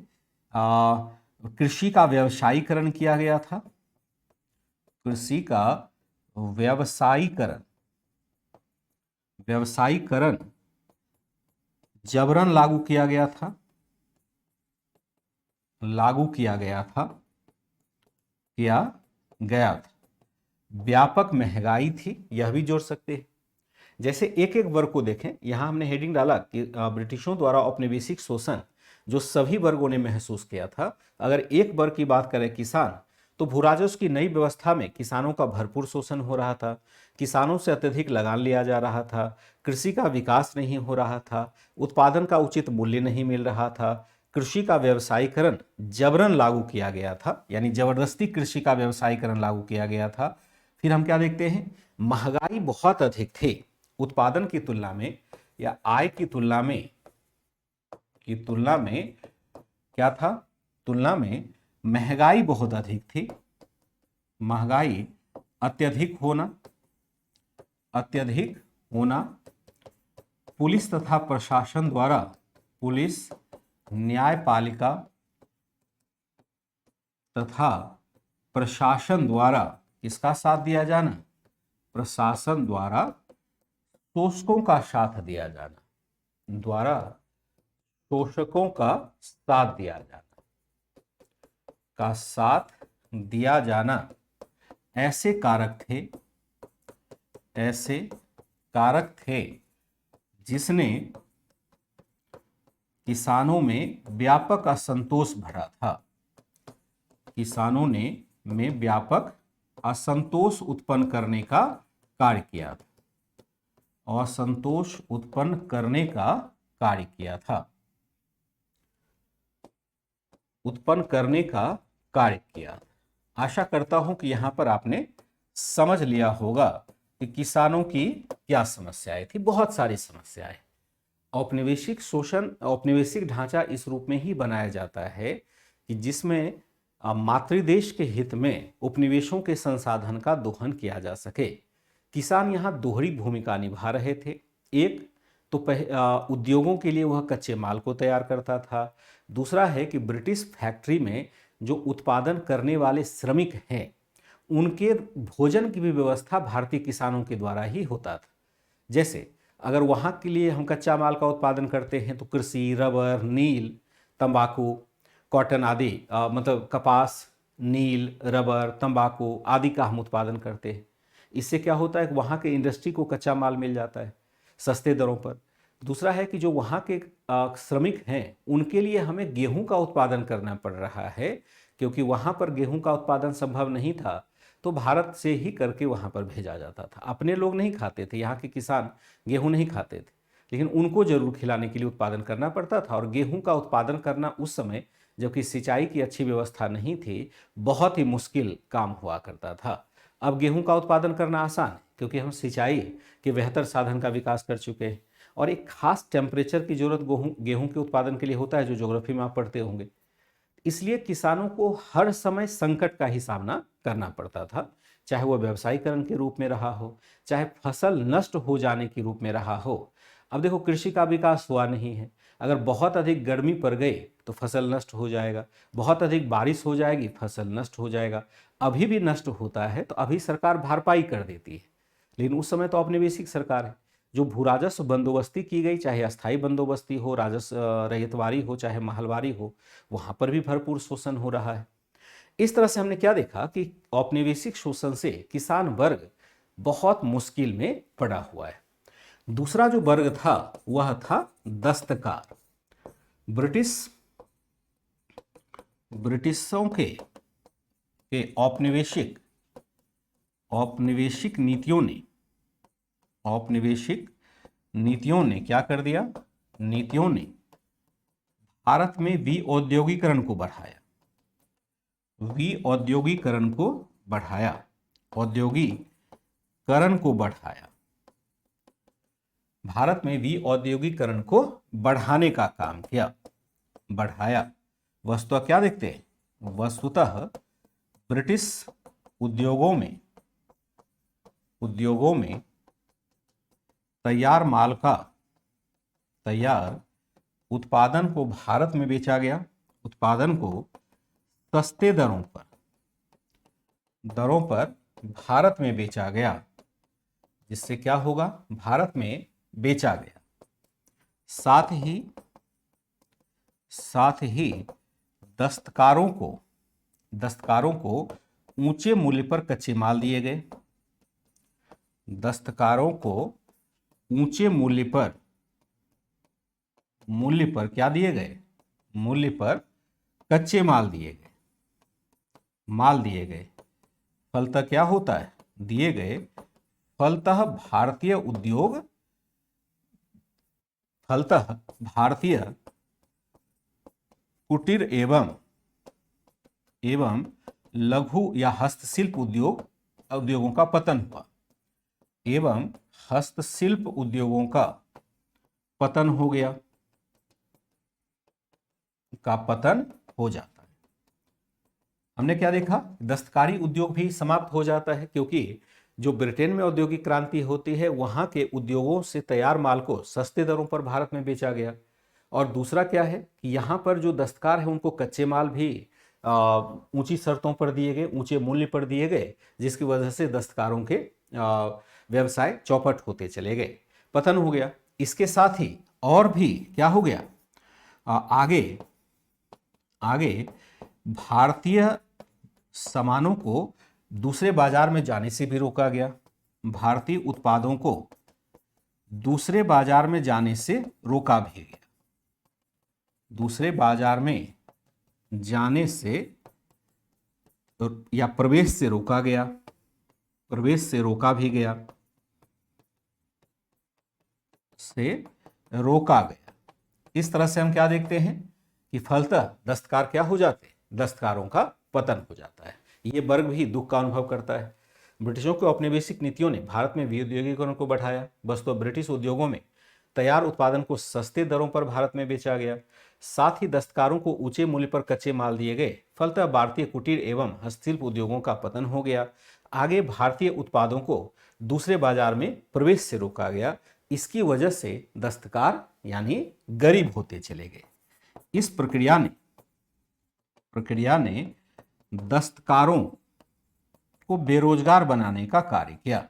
कृषि का व्यवसायीकरण किया गया था, कृषि का व्यवसायीकरण जबरन लागू किया गया था। व्यापक महंगाई थी, यह भी जोड़ सकते हैं। जैसे एक एक वर्ग को देखें, यहां हमने हेडिंग डाला कि ब्रिटिशों द्वारा औपनिवेशिक शोषण जो सभी वर्गों ने महसूस किया था। अगर एक वर्ग की बात करें किसान, तो भूराजस्व की नई व्यवस्था में किसानों का भरपूर शोषण हो रहा था, किसानों से अत्यधिक लगान लिया जा रहा था, कृषि का विकास नहीं हो रहा था, उत्पादन का उचित मूल्य नहीं मिल रहा था, कृषि का व्यवसायीकरण जबरन लागू किया गया था, यानी जबरदस्ती कृषि का व्यवसायीकरण लागू किया गया था। फिर हम क्या देखते हैं, महंगाई बहुत अधिक थी, उत्पादन की तुलना में या आय की तुलना में क्या था, तुलना में महंगाई बहुत अधिक थी। महंगाई अत्यधिक होना, पुलिस तथा प्रशासन द्वारा, पुलिस, न्यायपालिका तथा प्रशासन द्वारा किसका साथ दिया जाना, प्रशासन द्वारा शोषकों का साथ दिया जाना, शोषकों का साथ दिया जाना, का साथ दिया जाना ऐसे कारक थे जिसने किसानों में व्यापक असंतोष भरा था। किसानों ने में व्यापक असंतोष उत्पन्न करने का कार्य किया था। असंतोष उत्पन्न करने का कार्य किया था। उत्पन्न करने का कार्य किया। आशा करता हूं कि यहां पर आपने समझ लिया होगा कि किसानों की क्या समस्याएं थी। बहुत सारी समस्याएं। औपनिवेशिक शोषण, औपनिवेशिक ढांचा इस रूप में ही बनाया जाता है कि जिसमें मातृदेश के हित में उपनिवेशों के संसाधन का दोहन किया जा सके। किसान यहाँ दोहरी भूमिका निभा रहे थे। एक तो उद्योगों के लिए वह कच्चे माल को तैयार करता था। दूसरा है कि ब्रिटिश फैक्ट्री में जो उत्पादन करने वाले श्रमिक हैं उनके भोजन की भी व्यवस्था भारतीय किसानों के द्वारा ही होता था। जैसे अगर वहाँ के लिए हम कच्चा माल का उत्पादन करते हैं तो कृषि, रबर, नील, तंबाकू, कॉटन आदि मतलब कपास, नील, रबर, तंबाकू आदि का हम उत्पादन करते हैं। इससे क्या होता है कि वहाँ के इंडस्ट्री को कच्चा माल मिल जाता है सस्ते दरों पर। दूसरा है कि जो वहाँ के श्रमिक हैं उनके लिए हमें गेहूं का उत्पादन करना पड़ रहा है, क्योंकि वहाँ पर गेहूं का उत्पादन संभव नहीं था तो भारत से ही करके वहाँ पर भेजा जाता था। अपने लोग नहीं खाते थे, यहाँ के किसान गेहूं नहीं खाते थे, लेकिन उनको जरूर खिलाने के लिए उत्पादन करना पड़ता था। और गेहूं का उत्पादन करना उस समय जबकि सिंचाई की अच्छी व्यवस्था नहीं थी, बहुत ही मुश्किल काम हुआ करता था। अब गेहूं का उत्पादन करना आसान है क्योंकि हम सिंचाई के बेहतर साधन का विकास कर चुके हैं और एक खास टेम्परेचर की जरूरत गेहूं के उत्पादन के लिए होता है, जो ज्योग्राफी में आप पढ़ते होंगे। इसलिए किसानों को हर समय संकट का ही सामना करना पड़ता था, चाहे वह व्यवसायीकरण के रूप में रहा हो, चाहे फसल नष्ट हो जाने के रूप में रहा हो। अब देखो, कृषि का विकास हुआ नहीं है। अगर बहुत अधिक गर्मी पड़ गई तो फसल नष्ट हो जाएगा, बहुत अधिक बारिश हो जाएगी, फसल नष्ट हो जाएगा। अभी भी नष्ट होता है तो अभी सरकार भरपाई कर देती है, लेकिन उस समय तो औपनिवेशिक सरकार है। जो भू राजस्व बंदोबस्ती की गई, चाहे अस्थायी बंदोबस्ती हो, राजस्व रहितवारी हो, चाहे महलवारी हो, वहां पर भी भरपूर शोषण हो रहा है। इस तरह से हमने क्या देखा कि औपनिवेशिक शोषण से किसान वर्ग बहुत मुश्किल में पड़ा हुआ है। दूसरा जो वर्ग था वह था दस्तकार। ब्रिटिशों के औपनिवेशिक नीतियों ने क्या कर दिया? नीतियों ने भारत में विऔद्योगीकरण को बढ़ाया। भारत में विऔद्योगीकरण को बढ़ाने का काम किया, बढ़ाया। वस्तुतः क्या देखते हैं? वस्तुतः ब्रिटिश उद्योगों में तैयार उत्पादन को भारत में बेचा गया। उत्पादन को सस्ते दरों पर भारत में बेचा गया, जिससे क्या होगा? भारत में बेचा गया। साथ ही दस्तकारों को ऊंचे मूल्य पर कच्चे माल दिए गए। दस्तकारों को ऊंचे मूल्य पर क्या दिए गए? मूल्य पर कच्चे माल दिए गए। फलतः क्या होता है? दिए गए। फलतः भारतीय कुटीर एवं लघु या हस्तशिल्प उद्योगों का पतन हुआ। हस्तशिल्प उद्योगों का पतन हो गया, पतन हो जाता है। हमने क्या देखा? दस्तकारी उद्योग भी समाप्त हो जाता है, क्योंकि जो ब्रिटेन में औद्योगिक क्रांति होती है वहां के उद्योगों से तैयार माल को सस्ते दरों पर भारत में बेचा गया। और दूसरा क्या है कि यहाँ पर जो दस्तकार है उनको कच्चे माल भी ऊंची शर्तों पर दिए गए, ऊंचे मूल्य पर दिए गए, जिसकी वजह से दस्तकारों के व्यवसाय चौपट होते चले गए, पतन हो गया। इसके साथ ही और भी क्या हो गया? आगे आगे भारतीय सामानों को दूसरे बाजार में जाने से भी रोका गया। भारतीय उत्पादों को दूसरे बाजार में जाने से रोका भी गया। दूसरे बाजार में जाने से या प्रवेश से रोका गया, प्रवेश से रोका भी गया, से रोका गया। इस तरह से हम क्या देखते हैं कि फलतः दस्तकार क्या हो जाते हैं, दस्तकारों का पतन हो जाता है। ये वर्ग भी दुख का अनुभव करता है। ब्रिटिशों के औपनिवेशिक नीतियों ने भारत में विद्युतीकरण को बढ़ाया। वस्तुतः ब्रिटिश उद्योगों में तैयार उत्पादन को सस्ते दरों पर भारत में बेचा गया। साथ ही दस्तकारों को ऊंचे मूल्य पर कच्चे माल दिए गए। फलतः भारतीय कुटीर एवं हस्तशिल्प उद्योगों का पतन हो गया। आगे भारतीय उत्पादों को दूसरे बाजार में प्रवेश से रोका गया। इसकी वजह से दस्तकार यानी गरीब होते चले गए। इस प्रक्रिया ने दस्तकारों को बेरोजगार बनाने का कार्य किया।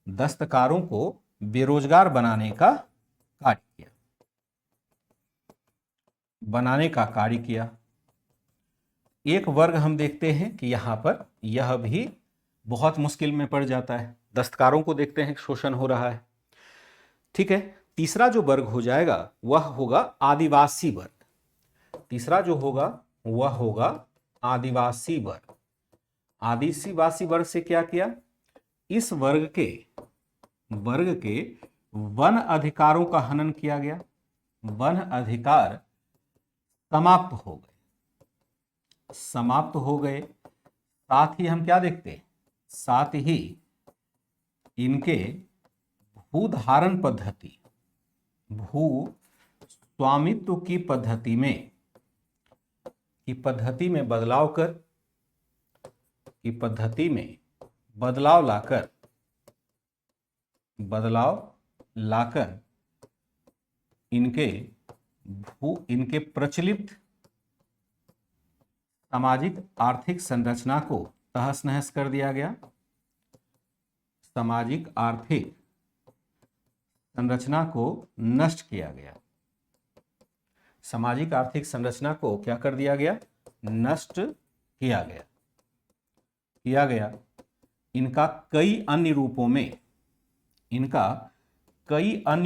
दस्तकारों को बेरोजगार बनाने का कार्य किया। एक वर्ग हम देखते हैं कि यहां पर यह भी बहुत मुश्किल में पड़ जाता है। दस्तकारों को देखते हैं शोषण हो रहा है। ठीक है, तीसरा जो वर्ग हो जाएगा वह होगा आदिवासी वर्ग। तीसरा जो होगा वह होगा आदिवासी वर्ग। आदिवासी वर्ग से क्या किया, इस वर्ग के वन अधिकारों का हनन किया गया। वन अधिकार समाप्त हो गए। साथ ही हम क्या देखते हैं, साथ ही इनके भू स्वामित्व की पद्धति में बदलाव लाकर इनके प्रचलित सामाजिक आर्थिक संरचना को तहस नहस कर दिया गया। सामाजिक आर्थिक संरचना को नष्ट किया गया। सामाजिक आर्थिक संरचना को क्या कर दिया गया, नष्ट किया गया। इनका कई अन्य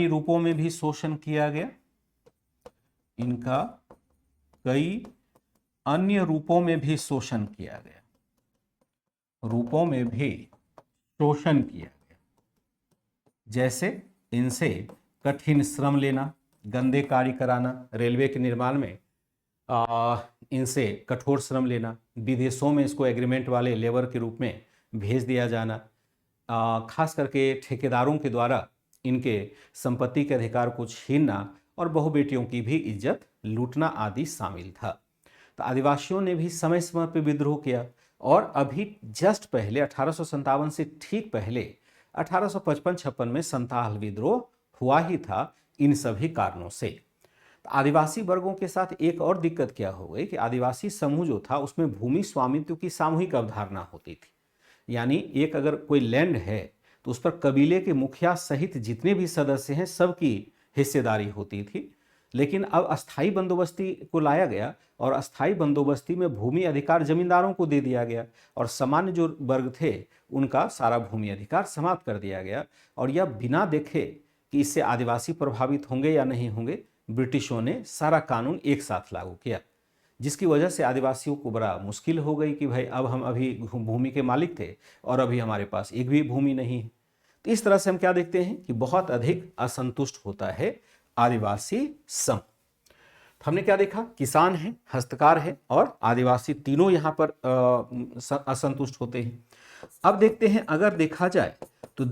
रूपों में भी शोषण किया गया। इनका कई अन्य रूपों में भी शोषण किया गया। जैसे इनसे कठिन श्रम लेना, गंदे कार्य कराना, रेलवे के निर्माण में इनसे कठोर श्रम लेना, विदेशों में इसको एग्रीमेंट वाले लेबर के रूप में भेज दिया जाना, खास करके ठेकेदारों के द्वारा इनके संपत्ति के अधिकार को छीनना और बहु बेटियों की भी इज्जत लूटना आदि शामिल था। तो आदिवासियों ने भी समय समय पर विद्रोह किया और अभी जस्ट पहले 1857 से ठीक पहले 1855-56 में संथाल विद्रोह हुआ ही था इन सभी कारणों से। तो आदिवासी वर्गों के साथ एक और दिक्कत क्या हो गई कि आदिवासी समूह जो था उसमें भूमि स्वामित्व की सामूहिक अवधारणा होती थी। यानी एक अगर कोई लैंड है तो उस पर कबीले के मुखिया सहित जितने भी सदस्य हैं सबकी हिस्सेदारी होती थी। लेकिन अब अस्थाई बंदोबस्ती को लाया गया और अस्थाई बंदोबस्ती में भूमि अधिकार जमींदारों को दे दिया गया और सामान्य जो वर्ग थे उनका सारा भूमि अधिकार समाप्त कर दिया गया। और यह बिना देखे कि इससे आदिवासी प्रभावित होंगे या नहीं होंगे, ब्रिटिशों ने सारा कानून एक साथ लागू किया, जिसकी वजह से आदिवासियों को बड़ा मुश्किल हो गई कि भाई अब हम अभी भूमि के मालिक थे और अभी हमारे पास एक भी भूमि नहीं है। तो इस तरह से हम क्या देखते हैं कि बहुत अधिक असंतुष्ट होता है आदिवासी समूह। तो हमने क्या देखा, किसान है, हस्तकार है और आदिवासी, तीनों यहाँ पर असंतुष्ट होते हैं। अब देखते हैं, अगर देखा जाए तो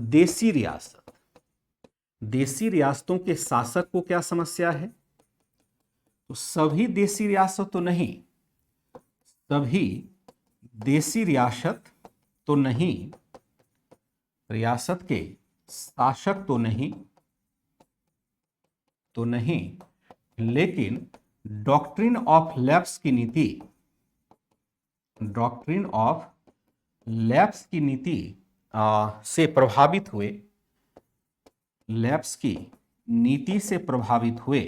देसी रियासतों के शासक को क्या समस्या है, तो सभी देसी रियासत तो नहीं, रियासत के शासक तो नहीं, लेकिन डॉक्ट्रिन ऑफ लैप्स की नीति से प्रभावित हुए, लैप्स की नीति से प्रभावित हुए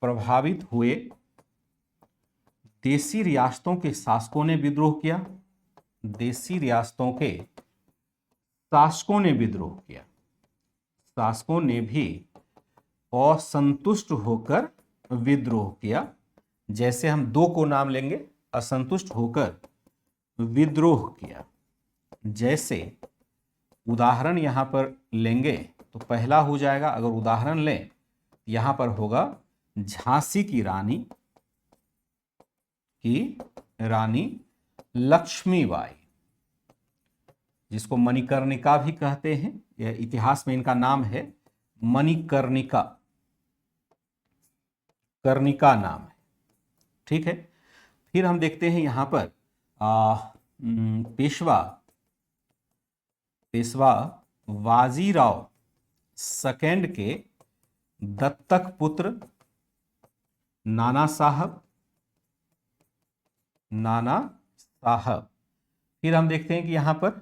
प्रभावित हुए देशी रियासतों के शासकों ने विद्रोह किया। देशी रियासतों के शासकों ने विद्रोह किया। शासकों ने भी असंतुष्ट होकर विद्रोह किया। जैसे हम दो को नाम लेंगे, असंतुष्ट होकर विद्रोह किया। जैसे उदाहरण यहां पर लेंगे तो पहला हो जाएगा, अगर उदाहरण लें यहां पर होगा झांसी की रानी लक्ष्मीबाई, जिसको मणिकर्णिका भी कहते हैं। यह इतिहास में इनका नाम है मणिकर्णिका, कर्णिका नाम है। ठीक है। फिर हम देखते हैं यहां पर पेशवा बाजीराव सेकंड के दत्तक पुत्र नाना साहब। फिर हम देखते हैं कि यहां पर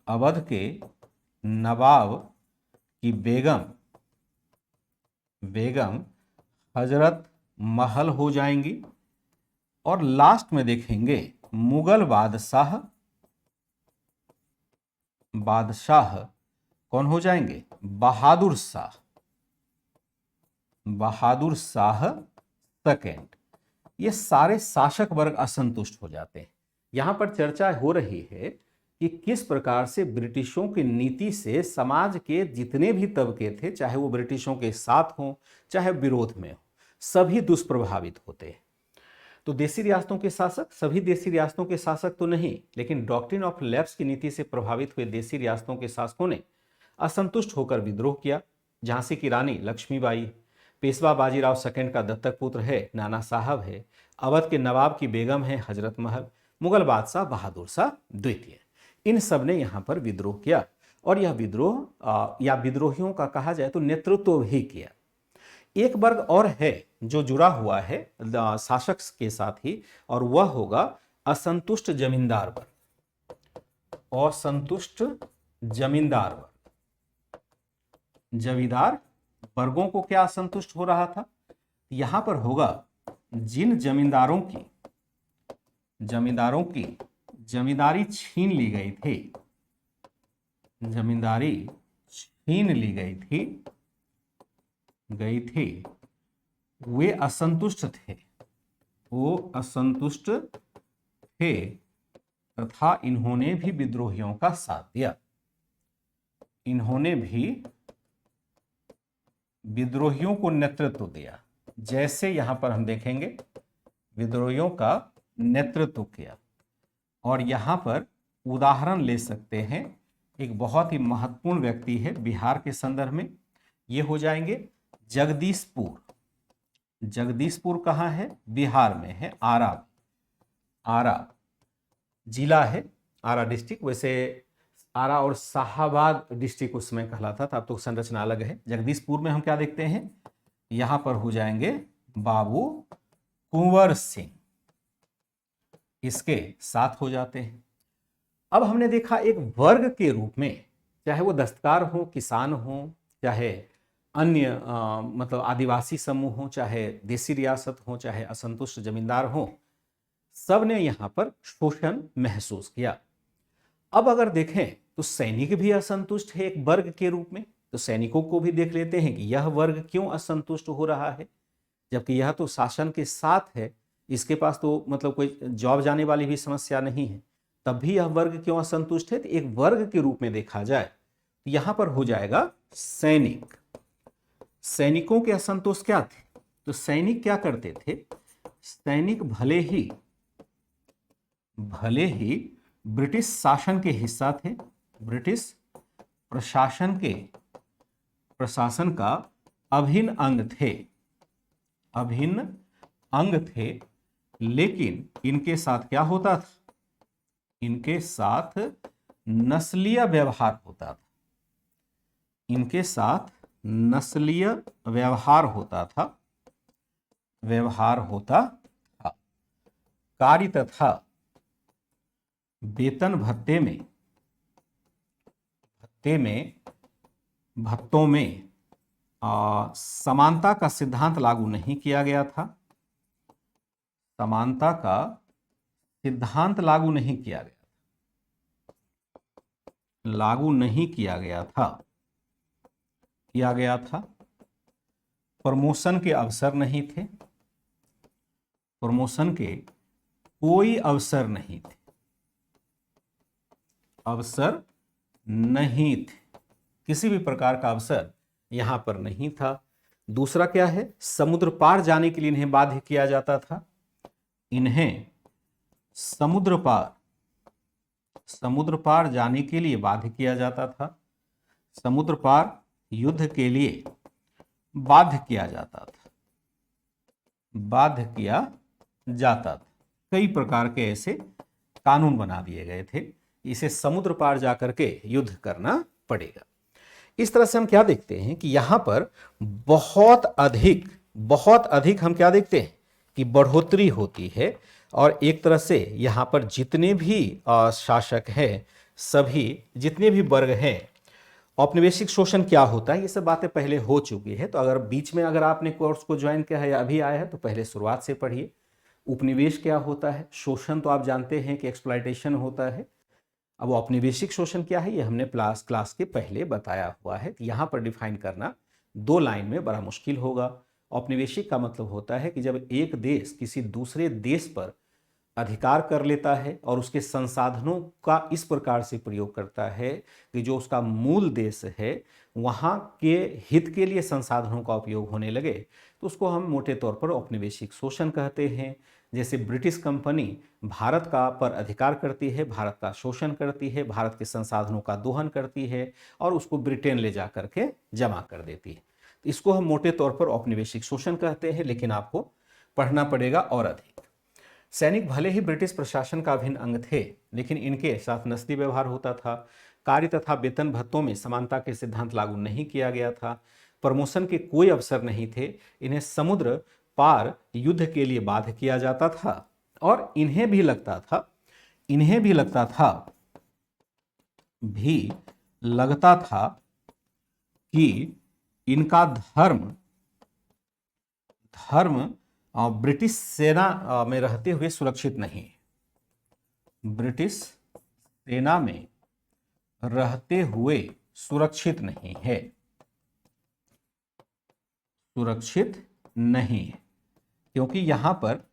अवध के नवाब की बेगम हजरत महल हो जाएंगी। और लास्ट में देखेंगे मुगल बादशाह कौन हो जाएंगे? बहादुर शाह सेकंड। ये सारे शासक वर्ग असंतुष्ट हो जाते हैं। यहां पर चर्चा हो रही है कि किस प्रकार से ब्रिटिशों की नीति से समाज के जितने भी तबके थे, चाहे वो ब्रिटिशों के साथ हों चाहे विरोध में हो, सभी दुष्प्रभावित होते हैं। तो देशी रियासतों के शासक, सभी देशी रियासतों के शासक तो नहीं, लेकिन डॉक्ट्रिन ऑफ लैप्स की नीति से प्रभावित हुए देशी रियासतों के शासकों ने असंतुष्ट होकर विद्रोह किया। झांसी की रानी लक्ष्मीबाई, पेशवा बाजीराव सेकंड का दत्तक पुत्र है नाना साहब है, अवध के नवाब की बेगम है हजरत महल, मुगल बादशाह बहादुर शाह द्वितीय, इन सब ने यहाँ पर विद्रोह किया। और यह विद्रोह या विद्रोहियों का कहा जाए तो नेतृत्व भी किया। एक वर्ग और है जो जुड़ा हुआ है शासक के साथ ही, और वह होगा असंतुष्ट जमींदार वर्ग। असंतुष्ट जमींदार वर्ग, जमींदार वर्गों को क्या असंतुष्ट हो रहा था? यहां पर होगा जिन जमींदारों की जमींदारी छीन ली गई थी, जमींदारी छीन ली गई थी, वे असंतुष्ट थे तथा इन्होंने भी विद्रोहियों का साथ दिया। इन्होंने भी विद्रोहियों को नेतृत्व दिया। जैसे यहां पर हम देखेंगे विद्रोहियों का नेतृत्व किया। और यहां पर उदाहरण ले सकते हैं, एक बहुत ही महत्वपूर्ण व्यक्ति है बिहार के संदर्भ में, ये हो जाएंगे जगदीशपुर। जगदीशपुर कहाँ है? बिहार में है, आरा जिला है, आरा डिस्ट्रिक्ट। वैसे आरा और शाहाबाद डिस्ट्रिक्ट उसमें कहलाता था, अब तो संरचना अलग है। जगदीशपुर में हम क्या देखते हैं? यहां पर हो जाएंगे बाबू कुंवर सिंह, इसके साथ हो जाते हैं। अब हमने देखा एक वर्ग के रूप में, चाहे वो दस्तकार हो, किसान हो, चाहे अन्य मतलब आदिवासी समूह हो, चाहे देशी रियासत हो, चाहे असंतुष्ट जमींदार हो, सब ने यहां पर शोषण महसूस किया। अब अगर देखें तो सैनिक भी असंतुष्ट है एक वर्ग के रूप में। तो सैनिकों को भी देख लेते हैं कि यह वर्ग क्यों असंतुष्ट हो रहा है, जबकि यह तो शासन के साथ है, इसके पास तो मतलब कोई जॉब जाने वाली भी समस्या नहीं है, तब भी यह वर्ग क्यों असंतुष्ट है? तो एक वर्ग के रूप में देखा जाए तो यहां पर हो जाएगा सैनिक। सैनिकों के असंतोष क्या थे? तो सैनिक क्या करते थे? सैनिक भले ही ब्रिटिश शासन के हिस्सा थे, ब्रिटिश प्रशासन का अभिन्न अंग थे, लेकिन इनके साथ क्या होता था? इनके साथ नस्लीय व्यवहार होता था। इनके साथ नस्लीय व्यवहार होता था। कार्य तथा वेतन भत्तों में समानता का सिद्धांत लागू नहीं किया गया था। समानता का सिद्धांत लागू नहीं किया गया, लागू नहीं किया गया था। प्रमोशन के अवसर नहीं थे, प्रमोशन के कोई अवसर नहीं थे, अवसर नहीं थे, किसी भी प्रकार का अवसर यहां पर नहीं था। दूसरा क्या है, समुद्र पार जाने के लिए इन्हें बाध्य किया जाता था, इन्हें समुद्र पार जाने के लिए बाध्य किया जाता था, समुद्र पार युद्ध के लिए बाध्य किया जाता था। कई प्रकार के ऐसे कानून बना दिए गए थे, इसे समुद्र पार जाकर के युद्ध करना पड़ेगा। इस तरह से हम क्या देखते हैं कि यहां पर बहुत अधिक हम क्या देखते हैं कि बढ़ोतरी होती है, और एक तरह से यहां पर जितने भी शासक हैं, सभी जितने भी वर्ग हैं, औपनिवेशिक शोषण क्या होता है ये सब बातें पहले हो चुकी है। तो अगर बीच में अगर आपने कोर्स को ज्वाइन किया है या अभी आया है तो पहले शुरुआत से पढ़िए। उपनिवेश क्या होता है, शोषण तो आप जानते हैं कि एक्सप्लॉयटेशन होता है। अब औपनिवेशिक शोषण क्या है ये हमने क्लास के पहले बताया हुआ है। तो यहाँ पर डिफाइन करना 2 लाइन में बड़ा मुश्किल होगा। औपनिवेशिक का मतलब होता है कि जब एक देश किसी दूसरे देश पर अधिकार कर लेता है और उसके संसाधनों का इस प्रकार से प्रयोग करता है कि जो उसका मूल देश है वहाँ के हित के लिए संसाधनों का उपयोग होने लगे, तो उसको हम मोटे तौर पर औपनिवेशिक शोषण कहते हैं। जैसे ब्रिटिश कंपनी भारत का पर अधिकार करती है, भारत का शोषण करती है, भारत के संसाधनों का दोहन करती है और उसको ब्रिटेन ले जा करके जमा कर देती है। इसको हम मोटे तौर पर औपनिवेशिक शोषण कहते हैं, लेकिन आपको पढ़ना पड़ेगा और अधिक। सैनिक भले ही ब्रिटिश प्रशासन का अभिन्न अंग थे, लेकिन इनके साथ नस्ली व्यवहार होता था। कार्य तथा वेतन भत्तों में समानता के सिद्धांत लागू नहीं किया गया था। प्रमोशन के कोई अवसर नहीं थे। इन्हें समुद्र पार युद्ध के लिए बाध्य किया जाता था और इन्हें भी लगता था कि इनका धर्म ब्रिटिश सेना में रहते हुए सुरक्षित नहीं, ब्रिटिश सेना में रहते हुए सुरक्षित नहीं है, क्योंकि यहां पर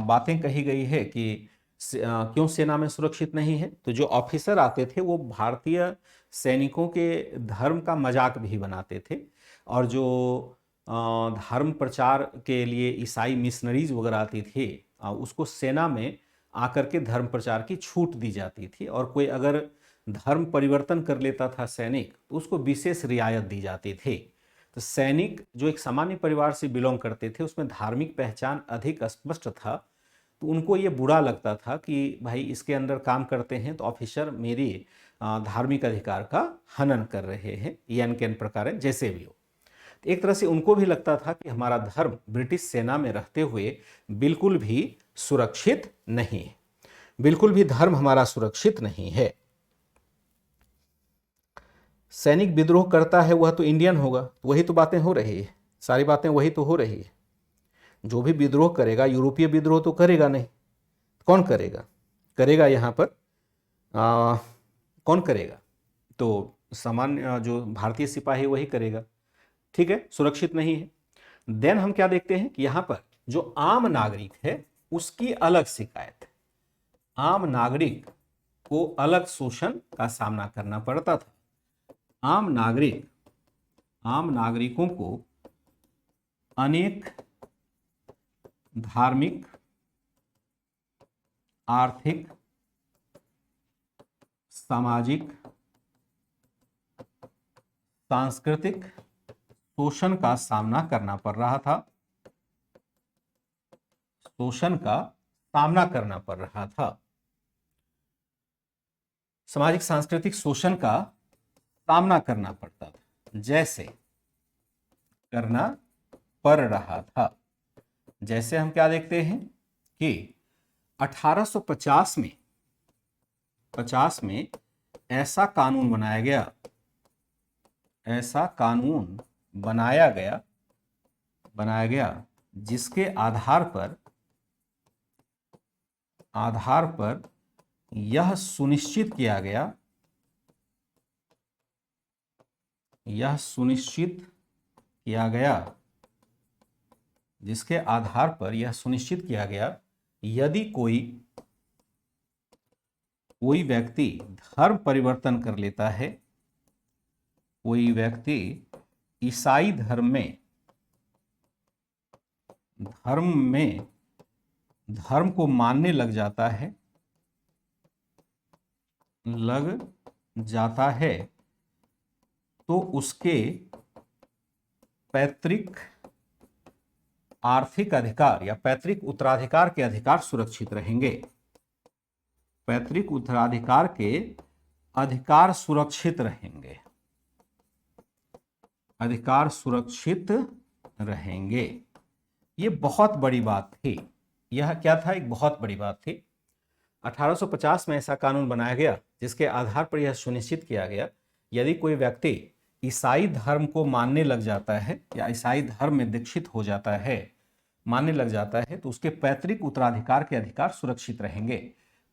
बातें कही गई है कि क्यों सेना में सुरक्षित नहीं है। तो जो ऑफिसर आते थे वो भारतीय सैनिकों के धर्म का मजाक भी बनाते थे, और जो धर्म प्रचार के लिए ईसाई मिशनरीज वगैरह आती थी उसको सेना में आकर के धर्म प्रचार की छूट दी जाती थी, और कोई अगर धर्म परिवर्तन कर लेता था सैनिक तो उसको विशेष रियायत दी जाती थी। तो सैनिक जो एक सामान्य परिवार से बिलोंग करते थे उसमें धार्मिक पहचान अधिक स्पष्ट था, तो उनको ये बुरा लगता था कि भाई इसके अंदर काम करते हैं तो ऑफिसर मेरी धार्मिक अधिकार का हनन कर रहे हैं, यानी के प्रकार है जैसे भी हो। एक तरह से उनको भी लगता था कि हमारा धर्म ब्रिटिश सेना में रहते हुए बिल्कुल भी सुरक्षित नहीं है, बिल्कुल भी धर्म हमारा सुरक्षित नहीं है। सैनिक विद्रोह करता है वह तो इंडियन होगा, तो वही तो बातें हो रही है, सारी बातें वही तो हो रही है। जो भी विद्रोह करेगा यूरोपीय विद्रोह तो करेगा नहीं, कौन करेगा यहाँ पर कौन करेगा? तो सामान्य जो भारतीय सिपाही वही करेगा, ठीक है, सुरक्षित नहीं है। देन हम क्या देखते हैं कि यहां पर जो आम नागरिक है उसकी अलग शिकायत है, आम नागरिक को अलग शोषण का सामना करना पड़ता था। आम नागरिकों को अनेक धार्मिक, आर्थिक, सामाजिक, सांस्कृतिक शोषण का सामना करना पड़ रहा था, सामाजिक सांस्कृतिक शोषण का सामना करना पड़ता था, जैसे करना पड़ रहा था। जैसे हम क्या देखते हैं कि 1850 में ऐसा कानून बनाया गया, ऐसा कानून बनाया गया जिसके आधार पर यह सुनिश्चित किया गया जिसके आधार पर यह सुनिश्चित किया गया यदि कोई व्यक्ति धर्म परिवर्तन कर लेता है, कोई व्यक्ति ईसाई धर्म को मानने लग जाता है तो उसके पैतृक आर्थिक अधिकार या पैतृक उत्तराधिकार के अधिकार सुरक्षित रहेंगे। पैतृक उत्तराधिकार के अधिकार सुरक्षित रहेंगे। ये बहुत बड़ी बात थी। यह क्या था? एक बहुत बड़ी बात थी। 1850 में ऐसा कानून बनाया गया जिसके आधार पर यह सुनिश्चित किया गया यदि कोई व्यक्ति ईसाई धर्म को मानने लग जाता है या ईसाई धर्म में दीक्षित हो जाता है, मानने लग जाता है, तो उसके पैतृक उत्तराधिकार के अधिकार सुरक्षित रहेंगे।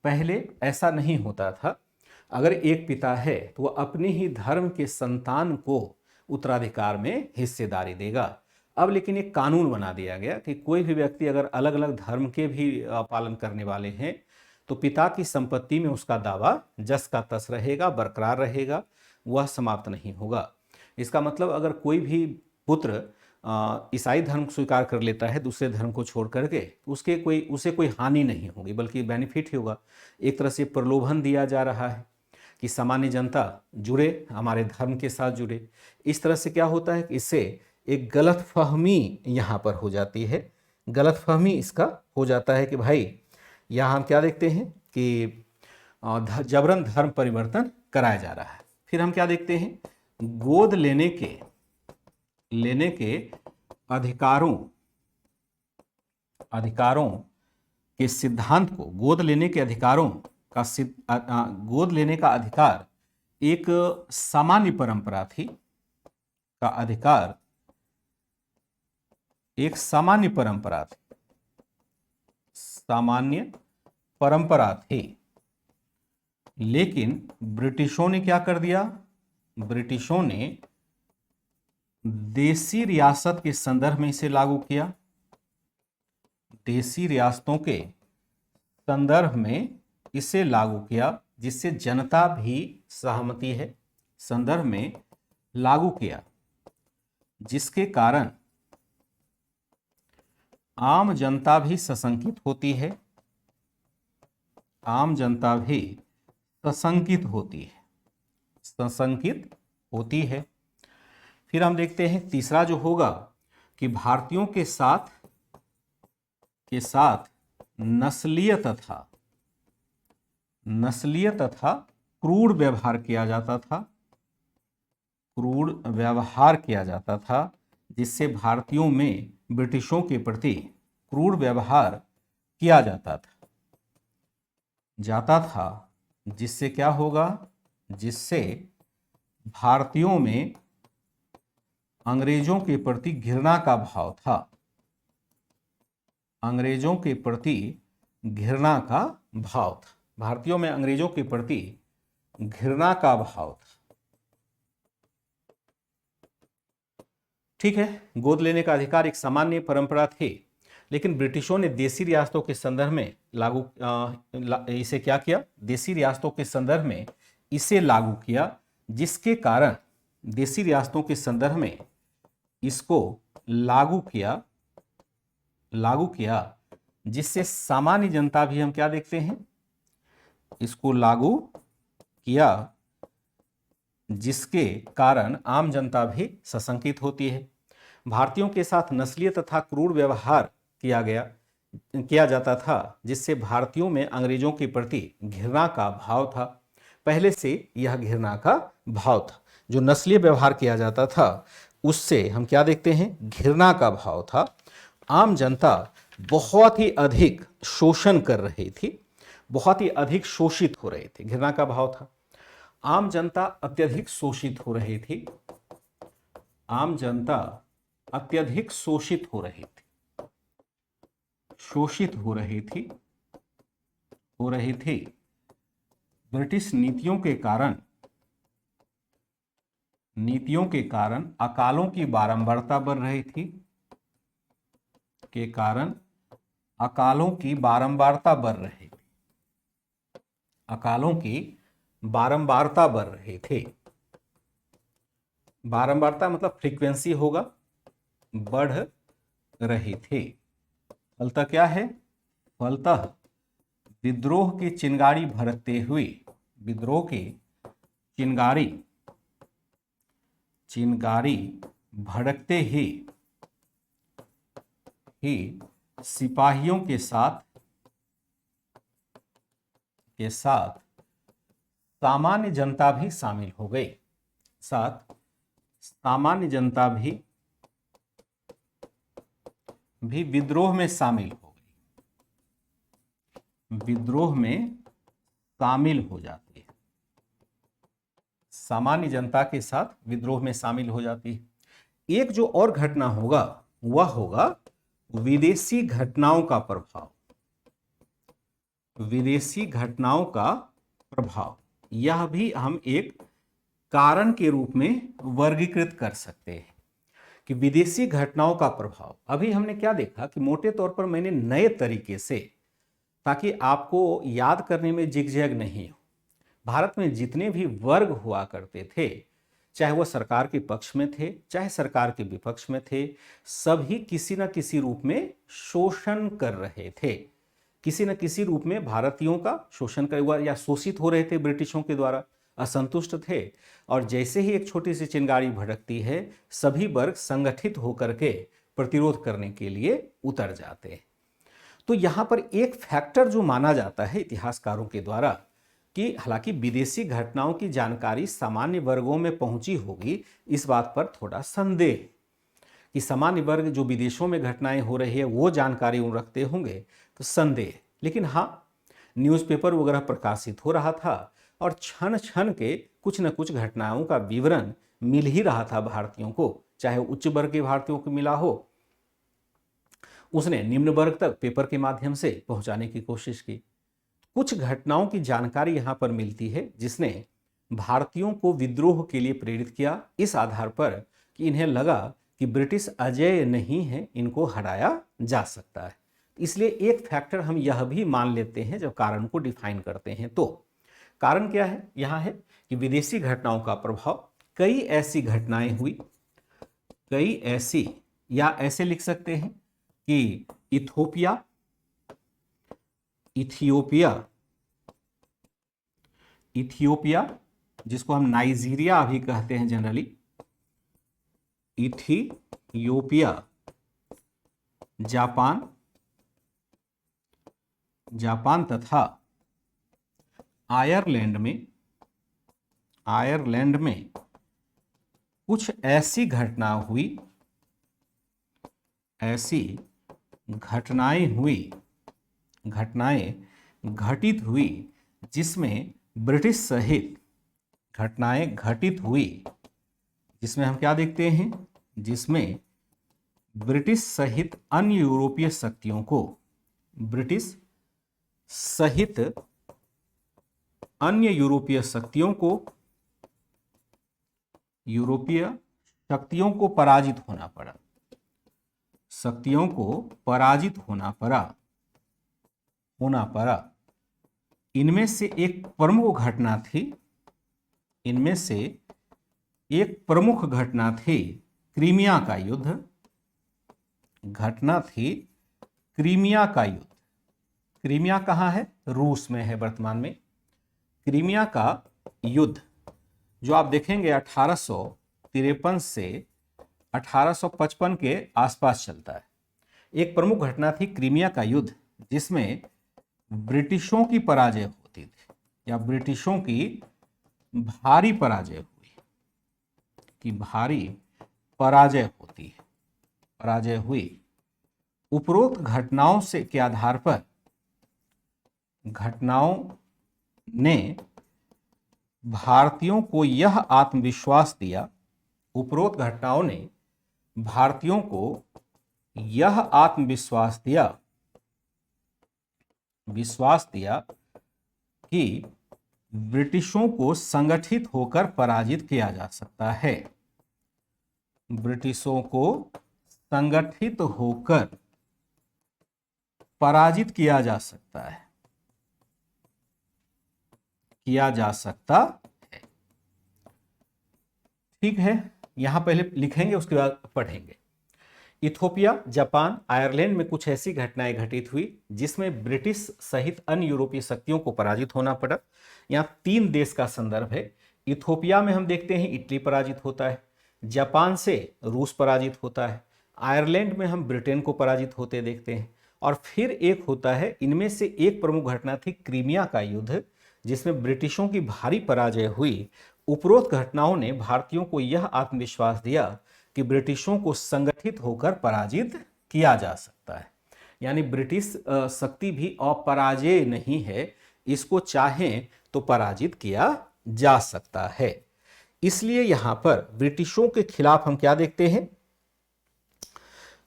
पहले ऐसा नहीं होता था। अगर एक पिता है तो वह अपने ही धर्म के संतान को उत्तराधिकार में हिस्सेदारी देगा। अब लेकिन एक कानून बना दिया गया कि कोई भी व्यक्ति अगर अलग अलग धर्म के भी पालन करने वाले हैं तो पिता की संपत्ति में उसका दावा जस का तस रहेगा, बरकरार रहेगा, वह समाप्त नहीं होगा। इसका मतलब अगर कोई भी पुत्र ईसाई धर्म स्वीकार कर लेता है दूसरे धर्म को छोड़ करके, उसे कोई हानि नहीं होगी बल्कि बेनिफिट ही होगा। एक तरह से प्रलोभन दिया जा रहा है कि सामान्य जनता जुड़े, हमारे धर्म के साथ जुड़े। इस तरह से क्या होता है कि इससे एक गलतफहमी यहाँ पर हो जाती है। गलतफहमी इसका हो जाता है कि भाई यहाँ हम क्या देखते हैं कि जबरन धर्म परिवर्तन कराया जा रहा है। फिर हम क्या देखते हैं? गोद लेने के अधिकारों के सिद्धांत को, गोद लेने का अधिकार एक सामान्य परंपरा थी सामान्य परंपरा थी। लेकिन ब्रिटिशों ने क्या कर दिया? ब्रिटिशों ने देसी रियासत के संदर्भ में इसे लागू किया। देसी रियासतों के संदर्भ में इसे लागू किया, जिससे जनता भी सहमति है, संदर्भ में लागू किया, जिसके कारण आम जनता भी सशंकित होती है। आम जनता भी सशंकित होती है। फिर हम देखते हैं तीसरा जो होगा कि भारतीयों के साथ नस्लीय तथा क्रूर व्यवहार किया जाता था, जिससे भारतीयों में ब्रिटिशों के प्रति क्रूर व्यवहार किया जाता था, जिससे क्या होगा? जिससे भारतीयों में अंग्रेजों के प्रति घृणा का भाव था। भारतीयों में अंग्रेजों के प्रति घृणा का भाव था। ठीक है, गोद लेने का अधिकार एक सामान्य परंपरा थी, लेकिन ब्रिटिशों ने देसी रियासतों के संदर्भ में इसे क्या किया? देसी रियासतों के संदर्भ में इसे लागू किया, जिसके कारण देसी रियासतों के संदर्भ में इसको लागू किया, जिससे सामान्य जनता भी हम क्या देखते हैं? इसको लागू किया, जिसके कारण आम जनता भी सशंकित होती है। भारतीयों के साथ नस्लीय तथा क्रूर व्यवहार किया जाता था, जिससे भारतीयों में अंग्रेजों के प्रति घृणा का भाव था। पहले से यह घृणा का भाव था। जो नस्लीय व्यवहार किया जाता था उससे हम क्या देखते हैं? घृणा का भाव था। आम जनता बहुत ही अधिक शोषण कर रही थी, बहुत ही अधिक शोषित हो रही थी। घृणा का भाव था। आम जनता अत्यधिक शोषित हो रही थी। आम जनता अत्यधिक शोषित हो रही थी, शोषित हो रही थी। ब्रिटिश नीतियों के कारण अकालों की बारंबारता बढ़ रही थी, के कारण अकालों की बारंबारता बढ़ रही थी, अकालों की बारंबारता बढ़ रही थी। बारंबारता मतलब फ्रीक्वेंसी होगा, बढ़ रही थी। फलतः क्या है? फलतः विद्रोह की चिंगारी भड़कते हुए, विद्रोह की चिंगारी भड़कते ही सिपाहियों के साथ सामान्य जनता भी शामिल हो गई, सामान्य जनता भी विद्रोह में शामिल हो गई, विद्रोह में शामिल हो जाती है, सामान्य जनता के साथ विद्रोह में शामिल हो जाती है। एक जो और घटना होगा वह होगा विदेशी घटनाओं का प्रभाव, विदेशी घटनाओं का प्रभाव। यह भी हम एक कारण के रूप में वर्गीकृत कर सकते हैं कि विदेशी घटनाओं का प्रभाव। अभी हमने क्या देखा कि मोटे तौर पर मैंने नए तरीके से, ताकि आपको याद करने में जिगजैग नहीं हो, भारत में जितने भी वर्ग हुआ करते थे, चाहे वह सरकार के पक्ष में थे चाहे सरकार के विपक्ष में थे, सभी किसी न किसी रूप में शोषण कर रहे थे, किसी न किसी रूप में भारतीयों का शोषण कर हुआ या शोषित हो रहे थे, ब्रिटिशों के द्वारा असंतुष्ट थे। और जैसे ही एक छोटी सी चिंगारी भड़कती है, सभी वर्ग संगठित होकर के प्रतिरोध करने के लिए उतर जाते हैं। तो यहां पर एक फैक्टर जो माना जाता है इतिहासकारों के द्वारा कि हालांकि विदेशी घटनाओं की जानकारी सामान्य वर्गों में पहुंची होगी, इस बात पर थोड़ा संदेह कि सामान्य वर्ग जो विदेशों में घटनाएं हो रही है वो जानकारी उन रखते होंगे, तो संदेह। लेकिन हाँ, न्यूज़पेपर वगैरह प्रकाशित हो रहा था और क्षण क्षण के कुछ न कुछ घटनाओं का विवरण मिल ही रहा था भारतीयों को, चाहे उच्च वर्ग के भारतीयों को मिला हो, उसने निम्न वर्ग तक पेपर के माध्यम से पहुंचाने की कोशिश की। कुछ घटनाओं की जानकारी यहां पर मिलती है जिसने भारतीयों को विद्रोह के लिए प्रेरित किया, इस आधार पर कि इन्हें लगा कि ब्रिटिश अजेय नहीं है, इनको हराया जा सकता है। इसलिए एक फैक्टर हम यह भी मान लेते हैं जब कारण को डिफाइन करते हैं। तो कारण क्या है? यहां है कि विदेशी घटनाओं का प्रभाव, कई ऐसी घटनाएं हुई, कई ऐसी, या ऐसे लिख सकते हैं कि इथियोपिया, जिसको हम नाइजीरिया अभी कहते हैं जनरली, इथियोपिया, जापान तथा आयरलैंड में कुछ ऐसी घटना हुई, ऐसी घटनाएं घटित हुई जिसमें ब्रिटिश सहित, घटनाएं घटित हुई जिसमें हम क्या देखते हैं, जिसमें ब्रिटिश सहित अन्य यूरोपीय शक्तियों को, ब्रिटिश सहित अन्य यूरोपीय शक्तियों को पराजित होना पड़ा, शक्तियों को पराजित होना पड़ा। इनमें से एक प्रमुख घटना थी क्रीमिया का युद्ध, क्रीमिया कहाँ है? रूस में है वर्तमान में। क्रीमिया का युद्ध जो आप देखेंगे 1853 से 1855 के आसपास चलता है। एक प्रमुख घटना थी क्रीमिया का युद्ध, जिसमें ब्रिटिशों की पराजय होती थी, या ब्रिटिशों की भारी पराजय हुई। उपरोक्त घटनाओं के आधार पर घटनाओं ने भारतीयों को यह आत्मविश्वास दिया उपरोक्त घटनाओं ने भारतीयों को यह आत्मविश्वास दिया कि ब्रिटिशों को संगठित होकर पराजित किया जा सकता है। ब्रिटिशों को संगठित होकर पराजित किया जा सकता है, ठीक है। यहां पहले लिखेंगे, उसके बाद पढ़ेंगे। इथोपिया, जापान, आयरलैंड में कुछ ऐसी घटनाएं घटित हुई जिसमें ब्रिटिश सहित अन्य यूरोपीय शक्तियों को पराजित होना पड़ा। यहाँ 3 देश का संदर्भ है। इथोपिया में हम देखते हैं इटली पराजित होता है, जापान से रूस पराजित होता है, आयरलैंड में हम ब्रिटेन को पराजित होते देखते हैं, और फिर एक होता है, इनमें से एक प्रमुख घटना थी क्रीमिया का युद्ध, जिसमें ब्रिटिशों की भारी पराजय हुई। उपरोक्त घटनाओं ने भारतीयों को यह आत्मविश्वास दिया कि ब्रिटिशों को संगठित होकर पराजित किया जा सकता है। यानी ब्रिटिश शक्ति भी अपराजेय नहीं है, इसको चाहें तो पराजित किया जा सकता है। इसलिए यहां पर ब्रिटिशों के खिलाफ हम क्या देखते हैं?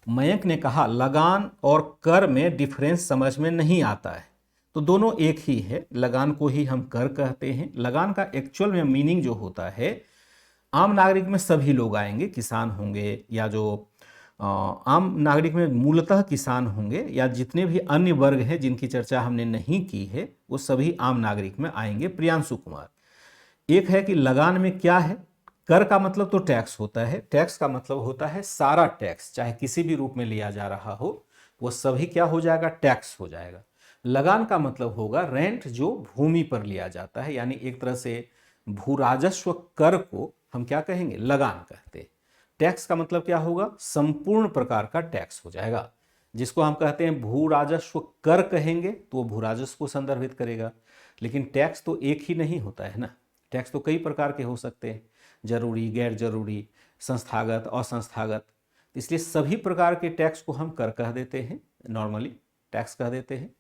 मयंक ने कहा लगान और कर में डिफरेंस समझ में नहीं आता है। तो दोनों एक ही है, लगान को ही हम कर कहते हैं। लगान का एक्चुअल में मीनिंग जो होता है, आम नागरिक में सभी लोग आएंगे, किसान होंगे या जो आम नागरिक में मूलतः किसान होंगे या जितने भी अन्य वर्ग हैं जिनकी चर्चा हमने नहीं की है, वो सभी आम नागरिक में आएंगे। प्रियांशु कुमार, एक है कि लगान में क्या है? कर का मतलब तो टैक्स होता है, टैक्स का मतलब होता है सारा टैक्स, चाहे किसी भी रूप में लिया जा रहा हो, वो सभी क्या हो जाएगा? टैक्स हो जाएगा। लगान का मतलब होगा रेंट, जो भूमि पर लिया जाता है, यानी एक तरह से भू राजस्व कर को हम क्या कहेंगे? लगान कहते हैं। टैक्स का मतलब क्या होगा? संपूर्ण प्रकार का टैक्स हो जाएगा। जिसको हम कहते हैं भू राजस्व कर कहेंगे तो वो भू राजस्व को संदर्भित करेगा। लेकिन टैक्स तो एक ही नहीं होता है ना, टैक्स तो कई प्रकार के हो सकते हैं, जरूरी, गैर जरूरी, संस्थागत, असंस्थागत। इसलिए सभी प्रकार के टैक्स को हम कर कह देते हैं, नॉर्मली टैक्स कह देते हैं।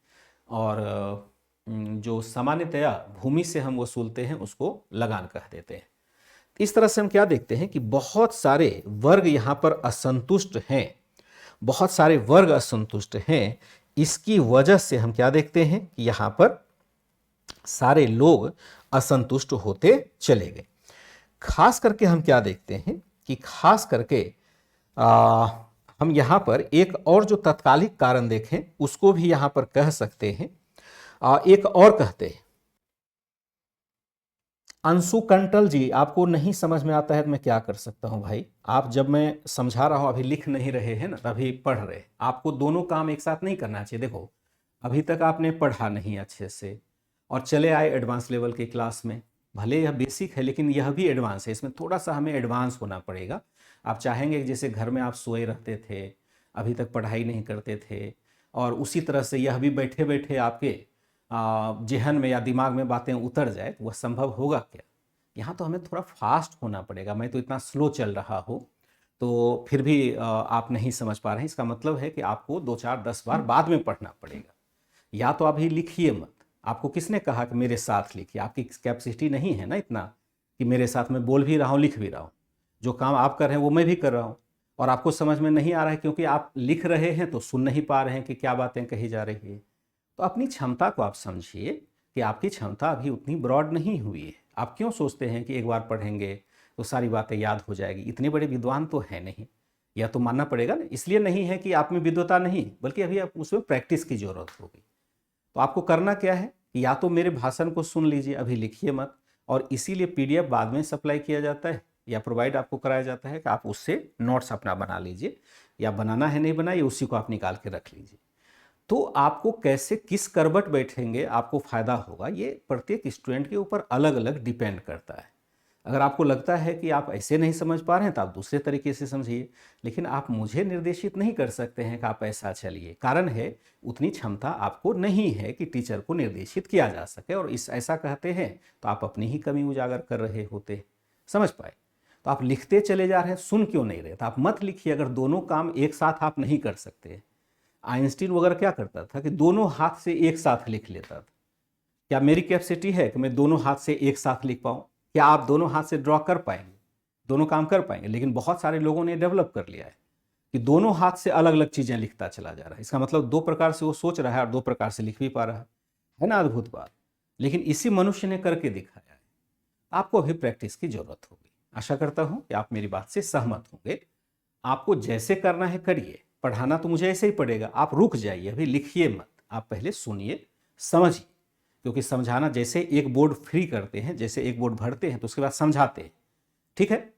और जो सामान्यतया भूमि से हम वसूलते हैं उसको लगान कह देते हैं। इस तरह से हम क्या देखते हैं कि बहुत सारे वर्ग यहाँ पर असंतुष्ट हैं, बहुत सारे वर्ग असंतुष्ट हैं। इसकी वजह से हम क्या देखते हैं कि यहाँ पर सारे लोग असंतुष्ट होते चले गए। खास करके हम क्या देखते हैं कि खास करके हम यहाँ पर एक और जो तत्कालिक कारण देखें उसको भी यहाँ पर कह सकते हैं। एक और कहते हैं, अंशु कंटल जी, आपको नहीं समझ में आता है तो मैं क्या कर सकता हूं भाई? आप जब मैं समझा रहा हूं, अभी लिख नहीं रहे हैं ना, अभी पढ़ रहे, आपको दोनों काम एक साथ नहीं करना चाहिए। देखो अभी तक आपने पढ़ा नहीं अच्छे से और चले आए एडवांस लेवल की क्लास में। भले यह बेसिक है लेकिन यह भी एडवांस है, इसमें थोड़ा सा हमें एडवांस होना पड़ेगा। आप चाहेंगे कि जैसे घर में आप सोए रहते थे, अभी तक पढ़ाई नहीं करते थे, और उसी तरह से यह भी बैठे बैठे आपके जेहन में या दिमाग में बातें उतर जाए, तो वह संभव होगा क्या? यहाँ तो हमें थोड़ा फास्ट होना पड़ेगा। मैं तो इतना स्लो चल रहा हूँ तो फिर भी आप नहीं समझ पा रहे हैं, इसका मतलब है कि आपको 2, 4, 10 बार बाद में पढ़ना पड़ेगा। या तो अभी लिखिए मत। आपको किसने कहा कि मेरे साथ लिखिए? आपकी कैपेसिटी नहीं है ना इतना कि मेरे साथ मैं बोल भी रहा हूँ, लिख भी रहा हूँ। जो काम आप कर रहे हैं वो मैं भी कर रहा हूँ, और आपको समझ में नहीं आ रहा है क्योंकि आप लिख रहे हैं तो सुन नहीं पा रहे हैं कि क्या बातें कही जा रही है। तो अपनी क्षमता को आप समझिए कि आपकी क्षमता अभी उतनी ब्रॉड नहीं हुई है। आप क्यों सोचते हैं कि एक बार पढ़ेंगे तो सारी बातें याद हो जाएगी? इतने बड़े विद्वान तो है नहीं, यह तो मानना पड़ेगा ना। इसलिए नहीं है कि आप में विद्वता नहीं, बल्कि अभी आप उसमें प्रैक्टिस की जरूरत होगी। तो आपको करना क्या है, या तो मेरे भाषण को सुन लीजिए, अभी लिखिए मत, और इसीलिए PDF बाद में सप्लाई किया जाता है या प्रोवाइड आपको कराया जाता है कि आप उससे नोट्स अपना बना लीजिए, या बनाना है नहीं बनाइए, उसी को आप निकाल के रख लीजिए। तो आपको कैसे, किस करवट बैठेंगे आपको फायदा होगा, ये प्रत्येक स्टूडेंट के ऊपर अलग अलग डिपेंड करता है। अगर आपको लगता है कि आप ऐसे नहीं समझ पा रहे हैं तो आप दूसरे तरीके से समझिए, लेकिन आप मुझे निर्देशित नहीं कर सकते हैं कि आप ऐसा चलिए। कारण है उतनी क्षमता आपको नहीं है कि टीचर को निर्देशित किया जा सके, और इस ऐसा कहते हैं तो आप अपनी ही कमी उजागर कर रहे होते। समझ पाए? तो आप लिखते चले जा रहे हैं, सुन क्यों नहीं रहे? तो आप मत लिखिए अगर दोनों काम एक साथ आप नहीं कर सकते। आइंस्टीन वगैरह क्या करता था कि दोनों हाथ से एक साथ लिख लेता था। क्या मेरी कैपेसिटी है कि मैं दोनों हाथ से एक साथ लिख पाऊँ? क्या आप दोनों हाथ से ड्रॉ कर पाएंगे? दोनों काम कर पाएंगे, लेकिन बहुत सारे लोगों ने डेवलप कर लिया है कि दोनों हाथ से अलग अलग चीजें लिखता चला जा रहा है। इसका मतलब दो प्रकार से वो सोच रहा है और दो प्रकार से लिख भी पा रहा है ना, अद्भुत बात। लेकिन इसी मनुष्य ने करके दिखाया है। आपको अभी प्रैक्टिस की जरूरत होगी। आशा करता हूं कि आप मेरी बात से सहमत होंगे। आपको जैसे करना है करिए, पढ़ाना तो मुझे ऐसे ही पड़ेगा, आप रुक जाइए, अभी लिखिए मत, आप पहले सुनिए, समझिए। क्योंकि समझाना, जैसे एक बोर्ड फ्री करते हैं, जैसे एक बोर्ड भरते हैं तो उसके बाद समझाते हैं, ठीक है,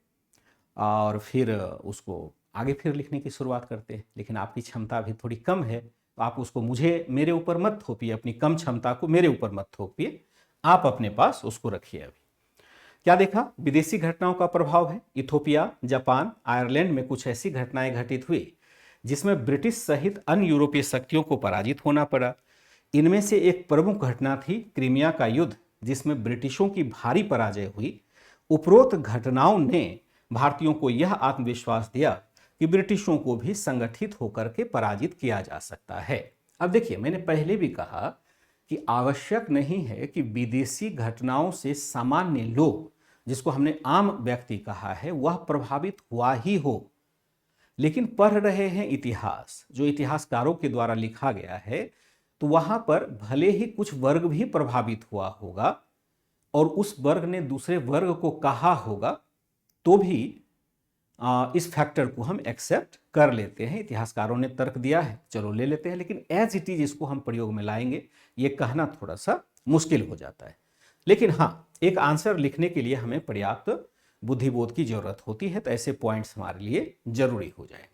और फिर उसको आगे फिर लिखने की शुरुआत करते हैं। लेकिन आपकी क्षमता अभी थोड़ी कम है, तो आप उसको मेरे ऊपर मत थोपिए, अपनी कम क्षमता को मेरे ऊपर मत थोपिए, आप अपने पास उसको रखिए। अभी क्या देखा, विदेशी घटनाओं का प्रभाव है। इथोपिया, जापान, आयरलैंड में कुछ ऐसी घटनाएं घटित हुई जिसमें ब्रिटिश सहित अन्य यूरोपीय शक्तियों को पराजित होना पड़ा। इनमें से एक प्रमुख घटना थी क्रीमिया का युद्ध, जिसमें ब्रिटिशों की भारी पराजय हुई। उपरोक्त घटनाओं ने भारतीयों को यह आत्मविश्वास दिया कि ब्रिटिशों को भी संगठित होकर के पराजित किया जा सकता है। अब देखिए, मैंने पहले भी कहा कि आवश्यक नहीं है कि विदेशी घटनाओं से सामान्य लोग, जिसको हमने आम व्यक्ति कहा है, वह प्रभावित हुआ ही हो। लेकिन पढ़ रहे हैं इतिहास, जो इतिहासकारों के द्वारा लिखा गया है, तो वहां पर भले ही कुछ वर्ग भी प्रभावित हुआ होगा और उस वर्ग ने दूसरे वर्ग को कहा होगा, तो भी इस फैक्टर को हम एक्सेप्ट कर लेते हैं। इतिहासकारों ने तर्क दिया है, चलो ले लेते हैं, लेकिन एज इट इज इसको हम प्रयोग में लाएंगे, ये कहना थोड़ा सा मुश्किल हो जाता है। लेकिन हाँ, एक आंसर लिखने के लिए हमें पर्याप्त बुद्धिबोध की जरूरत होती है, तो ऐसे पॉइंट्स हमारे लिए जरूरी हो जाए।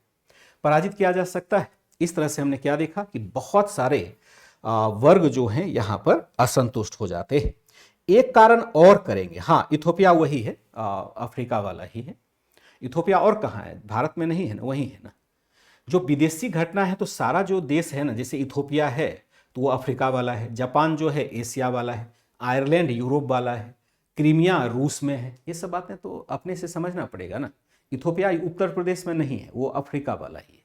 पराजित किया जा सकता है, इस तरह से हमने क्या देखा कि बहुत सारे वर्ग जो हैं यहां पर असंतुष्ट हो जाते हैं। एक कारण और करेंगे, हाँ, इथोपिया वही है, अफ्रीका वाला ही है। इथोपिया और कहाँ है, भारत में नहीं है ना, वही है ना। जो विदेशी घटना है, तो सारा जो देश है ना, जैसे इथोपिया है तो वो अफ्रीका वाला है, जापान जो है एशिया वाला है, आयरलैंड यूरोप वाला है, क्रीमिया रूस में है। ये सब बातें तो अपने से समझना पड़ेगा ना। इथोपिया उत्तर प्रदेश में नहीं है, वो अफ्रीका वाला ही है,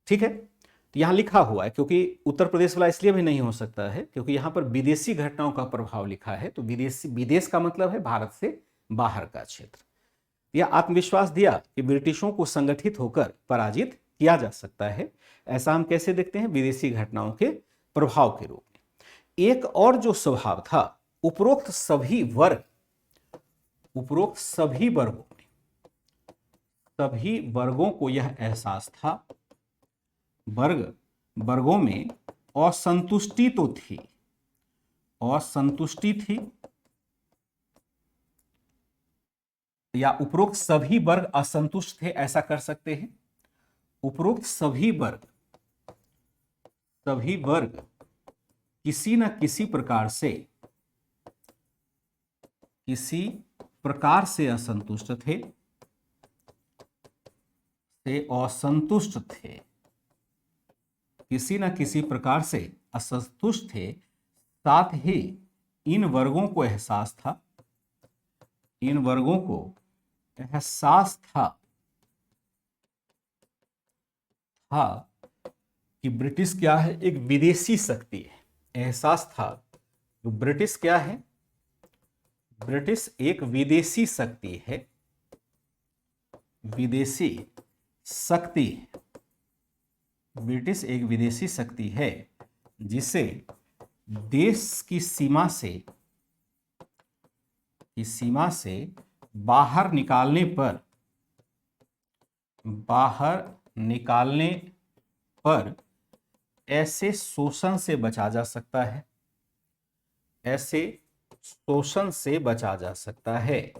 ठीक है। तो यहाँ लिखा हुआ है, क्योंकि उत्तर प्रदेश वाला इसलिए भी नहीं हो सकता है क्योंकि यहाँ पर विदेशी घटनाओं का प्रभाव लिखा है, तो विदेश का मतलब है भारत से बाहर का क्षेत्र। यह आत्मविश्वास दिया कि ब्रिटिशों को संगठित होकर पराजित किया जा सकता है। ऐसा हम कैसे देखते हैं, विदेशी घटनाओं के प्रभाव के रूप में। एक और जो स्वभाव था, उपरोक्त सभी वर्गों को यह एहसास था, वर्गों में असंतुष्टि तो थी, या उपरोक्त सभी वर्ग असंतुष्ट थे, ऐसा कर सकते हैं। उपरोक्त सभी वर्ग किसी न किसी प्रकार से असंतुष्ट थे, किसी न किसी प्रकार से असंतुष्ट थे। साथ ही इन वर्गों को एहसास था कि ब्रिटिश क्या है, एक विदेशी शक्ति है। एहसास था कि ब्रिटिश क्या है, ब्रिटिश एक विदेशी शक्ति है, ब्रिटिश एक विदेशी शक्ति है जिसे देश की सीमा से बाहर निकालने पर ऐसे शोषण से बचा जा सकता है,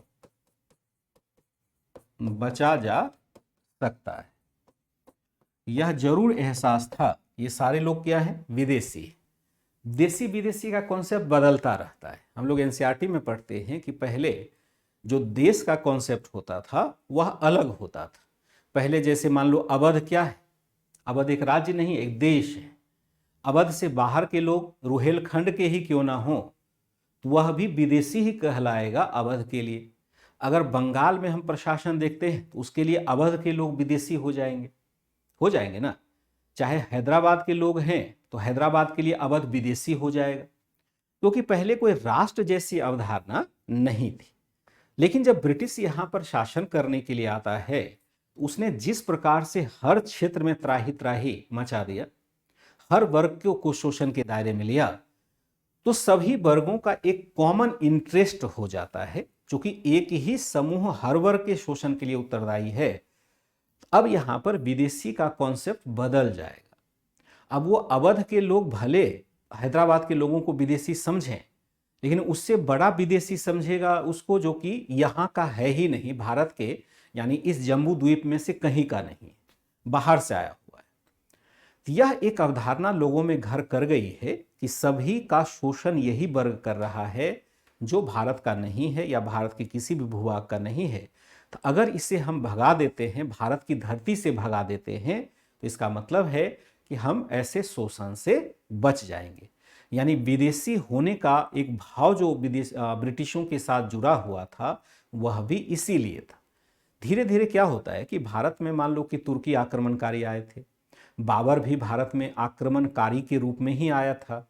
यह जरूर एहसास था। ये सारे लोग क्या है, देशी विदेशी का कॉन्सेप्ट बदलता रहता है। हम लोग एनसीईआरटी में पढ़ते हैं कि पहले जो देश का कॉन्सेप्ट होता था वह अलग होता था। पहले जैसे मान लो अवध क्या है, अवध एक राज्य नहीं, एक देश है। अवध से बाहर के लोग रुहेलखंड के ही क्यों ना हो, तो वह भी विदेशी ही कहलाएगा अवध के लिए। अगर बंगाल में हम प्रशासन देखते हैं तो उसके लिए अवध के लोग विदेशी हो जाएंगे ना। चाहे हैदराबाद के लोग हैं तो हैदराबाद के लिए अवध विदेशी हो जाएगा, क्योंकि पहले कोई राष्ट्र जैसी अवधारणा नहीं थी। लेकिन जब ब्रिटिश यहाँ पर शासन करने के लिए आता है, उसने जिस प्रकार से हर क्षेत्र में त्राही त्राही मचा दिया, हर वर्ग को शोषण के दायरे में लिया, तो सभी वर्गों का एक कॉमन इंटरेस्ट हो जाता है, क्योंकि एक ही समूह हर वर्ग के शोषण के लिए उत्तरदायी है। अब यहां पर विदेशी का कॉन्सेप्ट बदल जाएगा। अब वो अवध के लोग भले हैदराबाद के लोगों को विदेशी समझें, लेकिन उससे बड़ा विदेशी समझेगा उसको जो कि यहाँ का है ही नहीं, भारत के यानी इस जम्बू द्वीप में से कहीं का नहीं, बाहर से आया हुआ है। तो यह एक अवधारणा लोगों में घर कर गई है कि सभी का शोषण यही वर्ग कर रहा है जो भारत का नहीं है या भारत के किसी भी भूभाग का नहीं है। तो अगर इसे हम भगा देते हैं, भारत की धरती से भगा देते हैं, तो इसका मतलब है कि हम ऐसे शोषण से बच जाएंगे। यानी विदेशी होने का एक भाव जो ब्रिटिशों के साथ जुड़ा हुआ था, वह भी इसीलिए था। धीरे धीरे क्या होता है कि भारत में मान लो कि तुर्की आक्रमणकारी आए थे, बाबर भी भारत में आक्रमणकारी के रूप में ही आया था,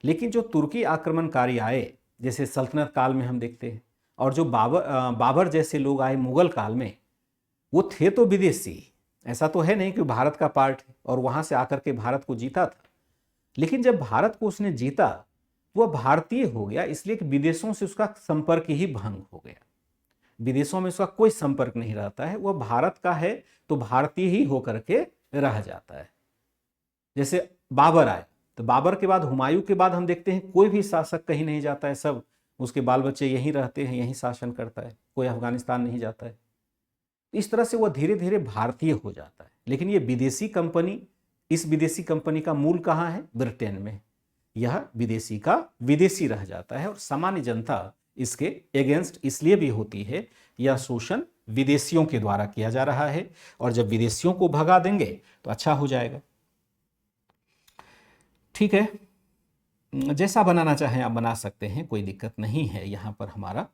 लेकिन जो तुर्की आक्रमणकारी आए, जैसे सल्तनत काल में हम देखते हैं, और जो बाबर जैसे लोग आए मुगल काल में, वो थे तो विदेशी, ऐसा तो है नहीं कि भारत का पार्ट है और वहां से आकर के भारत को जीता था। लेकिन जब भारत को उसने जीता, वह भारतीय हो गया, इसलिए कि विदेशों से उसका संपर्क ही भंग हो गया। विदेशों में उसका कोई संपर्क नहीं रहता है, वह भारत का है तो भारतीय ही होकर के रह जाता है। जैसे बाबर आए, तो बाबर के बाद, हुमायूं के बाद हम देखते हैं कोई भी शासक कहीं नहीं जाता है, सब उसके बाल बच्चे यहीं रहते हैं, यहीं शासन करता है, कोई अफगानिस्तान नहीं जाता है। इस तरह से वह धीरे धीरे भारतीय हो जाता है। लेकिन ये विदेशी कंपनी, इस विदेशी कंपनी का मूल कहाँ है? ब्रिटेन में। यह विदेशी का विदेशी रह जाता है और सामान्य जनता इसके अगेंस्ट इसलिए भी होती है, यह शोषण विदेशियों के द्वारा किया जा रहा है, और जब विदेशियों को भगा देंगे तो अच्छा हो जाएगा। ठीक है, जैसा बनाना चाहें आप बना सकते हैं, कोई दिक्कत नहीं है। यहाँ पर हमारा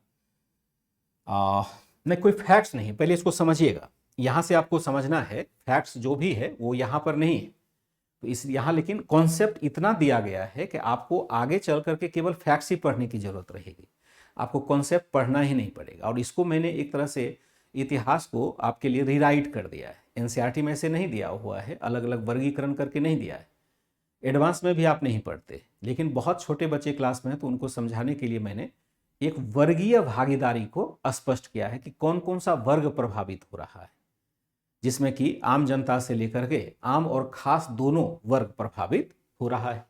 नहीं, कोई फैक्ट्स नहीं, पहले इसको समझिएगा। यहाँ से आपको समझना है, फैक्ट्स जो भी है वो यहाँ पर नहीं है। तो इस यहाँ लेकिन कॉन्सेप्ट इतना दिया गया है कि आपको आगे चल करके केवल फैक्ट्स ही पढ़ने की जरूरत रहेगी, आपको कॉन्सेप्ट पढ़ना ही नहीं पड़ेगा। और इसको मैंने एक तरह से इतिहास को आपके लिए रीराइट कर दिया है। एनसीईआरटी में से नहीं दिया हुआ है, अलग अलग वर्गीकरण करके नहीं दिया है, एडवांस में भी आप नहीं पढ़ते, लेकिन बहुत छोटे बच्चे क्लास में हैं तो उनको समझाने के लिए मैंने एक वर्गीय भागीदारी को स्पष्ट किया है कि कौन कौन सा वर्ग प्रभावित हो रहा है, जिसमें कि आम जनता से लेकर के आम और खास दोनों वर्ग प्रभावित हो रहा है।